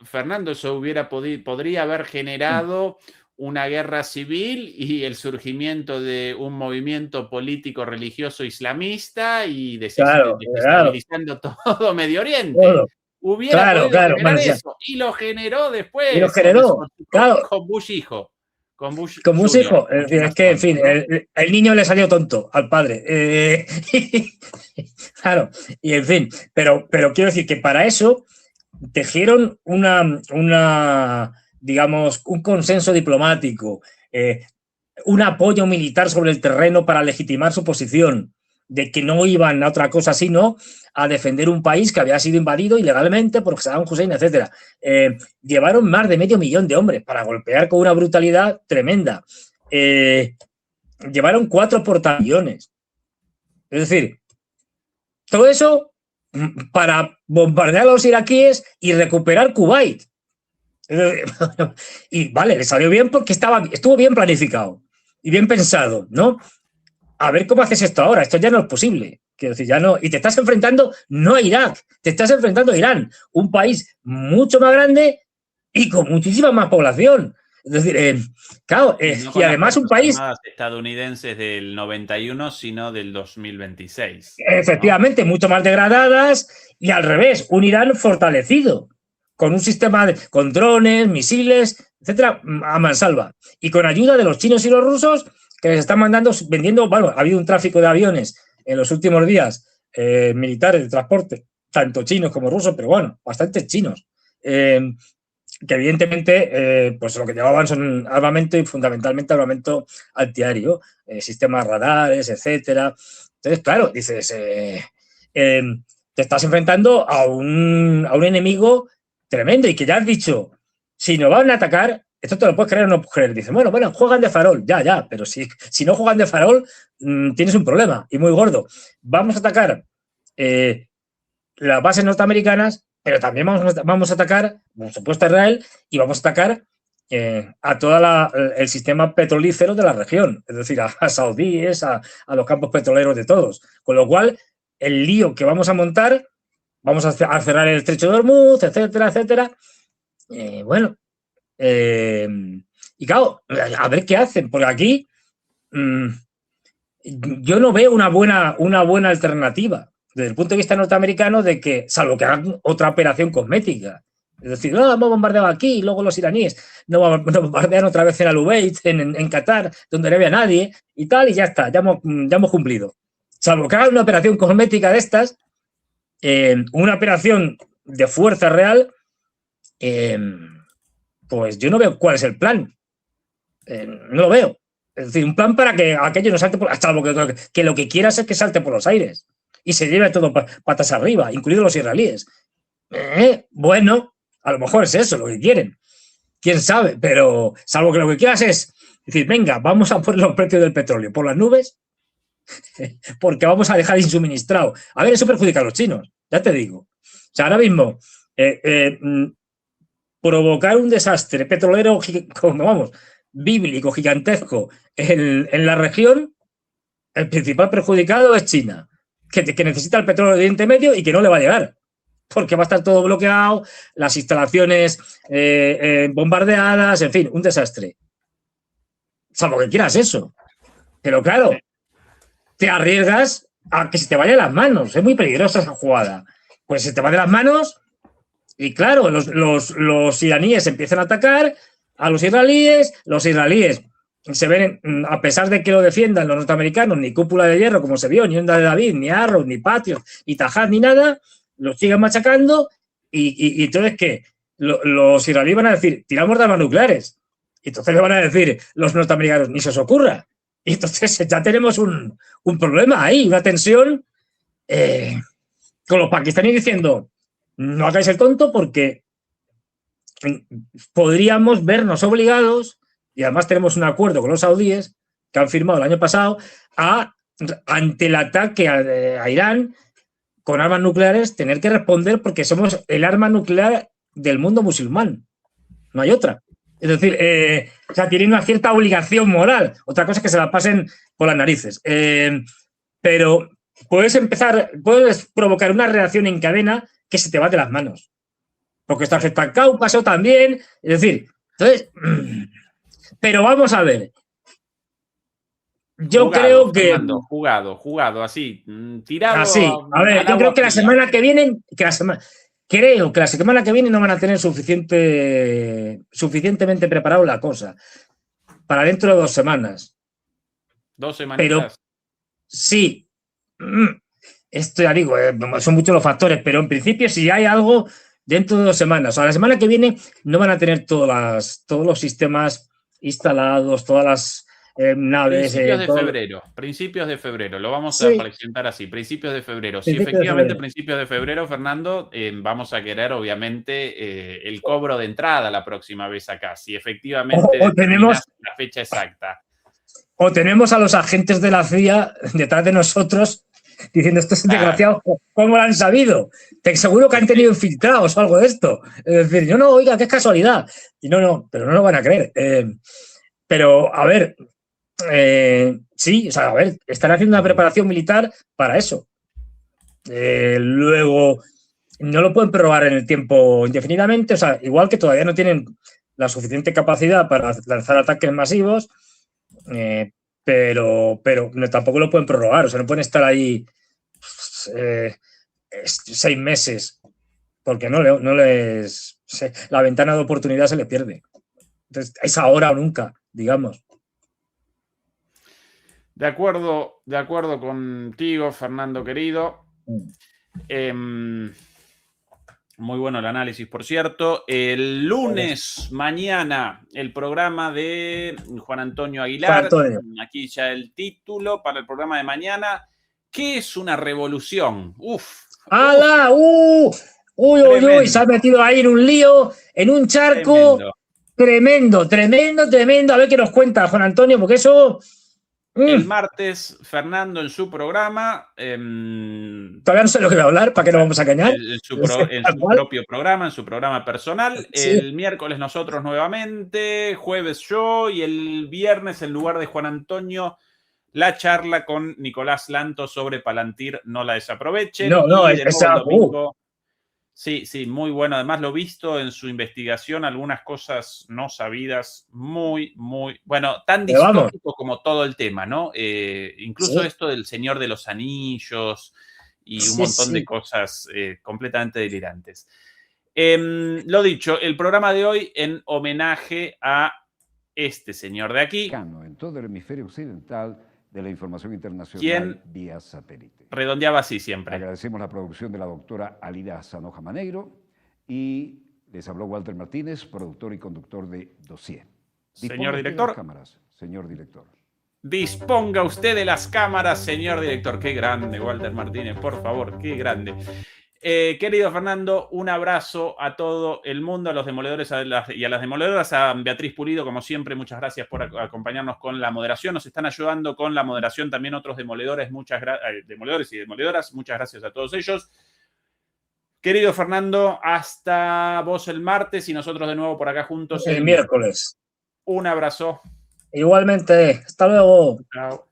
Fernando, eso podría haber generado una guerra civil y el surgimiento de un movimiento político religioso islamista y desestabilizando todo Medio Oriente. Todo. Hubiera podido generar eso. Y lo generó después. Y lo generó, con Bush hijo. Con Bush hijo. Es que, en fin, el niño le salió tonto al padre. Claro, y en fin. Pero quiero decir que para eso tejieron digamos, un consenso diplomático, un apoyo militar sobre el terreno para legitimar su posición, de que no iban a otra cosa sino a defender un país que había sido invadido ilegalmente por Saddam Hussein, etc. Llevaron más de 500.000 de hombres para golpear con una brutalidad tremenda. Llevaron 4 portaaviones. Es decir, todo eso para bombardear a los iraquíes y recuperar Kuwait. Y vale, le salió bien porque estuvo bien planificado y bien pensado, ¿no? A ver cómo haces esto ahora, esto ya no es posible. Quiero decir, ya no. Y te estás enfrentando no a Irak, te estás enfrentando a Irán, un país mucho más grande y con muchísima más población. Es decir, claro, y además un país estadounidenses del 91, sino del 2026. Efectivamente, ¿no? Mucho más degradadas y al revés, un Irán fortalecido, con un sistema con drones, misiles, etcétera, a mansalva. Y con ayuda de los chinos y los rusos que les están vendiendo, bueno, ha habido un tráfico de aviones en los últimos días, militares de transporte, tanto chinos como rusos, pero bueno, bastantes chinos. Que evidentemente pues lo que llevaban son armamento y fundamentalmente armamento antiaéreo, sistemas radares, etcétera. Entonces, claro, dices, te estás enfrentando a un enemigo tremendo y que ya has dicho, si nos van a atacar, esto te lo puedes creer o no puedes creer. Dices, bueno, juegan de farol, ya, pero si no juegan de farol, tienes un problema y muy gordo. Vamos a atacar las bases norteamericanas, pero también vamos a atacar, por supuesto, a Israel y vamos a atacar a todo el sistema petrolífero de la región, es decir, a saudíes, a los campos petroleros de todos. Con lo cual, el lío que vamos a montar, vamos a cerrar el estrecho de Hormuz, etcétera, etcétera. Bueno, y claro, a ver qué hacen, porque aquí yo no veo una buena alternativa desde el punto de vista norteamericano de que, salvo que hagan otra operación cosmética. Es decir, no, hemos bombardeado aquí y luego los iraníes no bombardean otra vez en Al-Ubaid, en Qatar, donde no había nadie y tal, y ya está, ya hemos cumplido. Salvo que hagan una operación cosmética de estas, una operación de fuerza real, pues yo no veo cuál es el plan. No lo veo. Es decir, un plan para que aquello no salte salvo que lo que quieras es que salte por los aires y se lleve todo patas arriba, incluidos los israelíes. Bueno, a lo mejor es eso lo que quieren. quién sabe, pero salvo que lo que quieras es decir, venga, vamos a poner los precios del petróleo por las nubes porque vamos a dejar insuministrado. A ver, eso perjudica a los chinos, ya te digo. O sea, ahora mismo, provocar un desastre petrolero, como vamos, bíblico, gigantesco, en la región, el principal perjudicado es China, que necesita el petróleo de Oriente Medio y que no le va a llegar, porque va a estar todo bloqueado, las instalaciones bombardeadas, en fin, un desastre. Salvo que quieras eso. Pero claro, te arriesgas a que se te vaya de las manos. Es muy peligrosa esa jugada. Pues se te va de las manos y claro, los iraníes empiezan a atacar a los israelíes se ven, a pesar de que lo defiendan los norteamericanos, ni cúpula de hierro, como se vio, ni Onda de David, ni Arrow, ni Patriot, ni Tajad, ni nada, los siguen machacando y entonces, ¿qué? Los israelíes van a decir, tiramos de armas nucleares. Y entonces le van a decir los norteamericanos, ni se os ocurra. Y entonces ya tenemos un problema ahí, una tensión con los pakistaníes diciendo, no hagáis el tonto porque podríamos vernos obligados, y además tenemos un acuerdo con los saudíes que han firmado el año pasado, ante el ataque a Irán con armas nucleares, tener que responder porque somos el arma nuclear del mundo musulmán. No hay otra. Es decir, o sea, tienen una cierta obligación moral. Otra cosa es que se la pasen por las narices. Pero puedes provocar una reacción en cadena que se te va de las manos. Porque esto afecta al Cáucaso también. Es decir, entonces, pero vamos a ver. Yo creo que... Fernando, jugado, así, tirado... Así, a ver, yo creo que la semana que viene... Creo que la semana que viene no van a tener suficientemente preparado la cosa para dentro de 2 semanas. 2 semanitas. Pero sí, esto ya digo, son muchos los factores, pero en principio si hay algo dentro de 2 semanas. O sea, la semana que viene no van a tener todos los sistemas instalados, todas las naves. Principios de febrero, lo vamos a presentar así, principios de febrero. Si efectivamente principios de febrero, Fernando, vamos a querer obviamente el cobro de entrada la próxima vez acá, si efectivamente tenemos la fecha exacta. O tenemos a los agentes de la CIA detrás de nosotros diciendo estos desgraciados, ¿cómo lo han sabido? Seguro que han tenido infiltrados o algo de esto. Es decir, no, oiga, qué casualidad. Y no, pero no lo van a creer. Pero, a ver... sí, o sea, a ver, están haciendo una preparación militar para eso. Luego, no lo pueden prorrogar en el tiempo indefinidamente, o sea, igual que todavía no tienen la suficiente capacidad para lanzar ataques masivos, pero tampoco lo pueden prorrogar, o sea, no pueden estar ahí 6 meses, porque no les la ventana de oportunidad se les pierde. Entonces, es ahora o nunca, digamos. De acuerdo contigo, Fernando querido. Muy bueno el análisis, por cierto. El lunes, mañana, el programa de Juan Antonio Aguilar. Aquí ya el título para el programa de mañana. ¿Qué es una revolución? ¡Hala! Uy, se ha metido ahí en un lío, en un charco. Tremendo. A ver qué nos cuenta Juan Antonio, porque eso... El martes, Fernando en su programa... Todavía no sé lo que va a hablar, ¿para qué nos vamos a engañar? En su propio programa, en su programa personal. Sí. El miércoles nosotros nuevamente, jueves yo, y el viernes, en lugar de Juan Antonio, la charla con Nicolás Lanto sobre Palantir, no la desaprovechen. No, esa... Sí, muy bueno. Además, lo visto en su investigación, algunas cosas no sabidas, muy, bueno, tan distópico como todo el tema, ¿no? Incluso esto del Señor de los Anillos y un montón de cosas completamente delirantes. Lo dicho, el programa de hoy en homenaje a este señor de aquí. En todo el hemisferio occidental de la información internacional vía satélite. Redondeaba así siempre. Agradecemos la producción de la doctora Alida Sanoja Maneiro y les habló Walter Martínez, productor y conductor de Dossier. Señor director. Cámaras, señor director. Disponga usted de las cámaras, señor director. Qué grande, Walter Martínez, por favor, qué grande. Querido Fernando, un abrazo a todo el mundo, a los demoledores y a las demoledoras, a Beatriz Pulido, como siempre, muchas gracias por acompañarnos con la moderación. Nos están ayudando con la moderación también otros demoledores, demoledores y demoledoras. Muchas gracias a todos ellos. Querido Fernando, hasta vos el martes y nosotros de nuevo por acá juntos el miércoles. Un abrazo. Igualmente, hasta luego. Chao.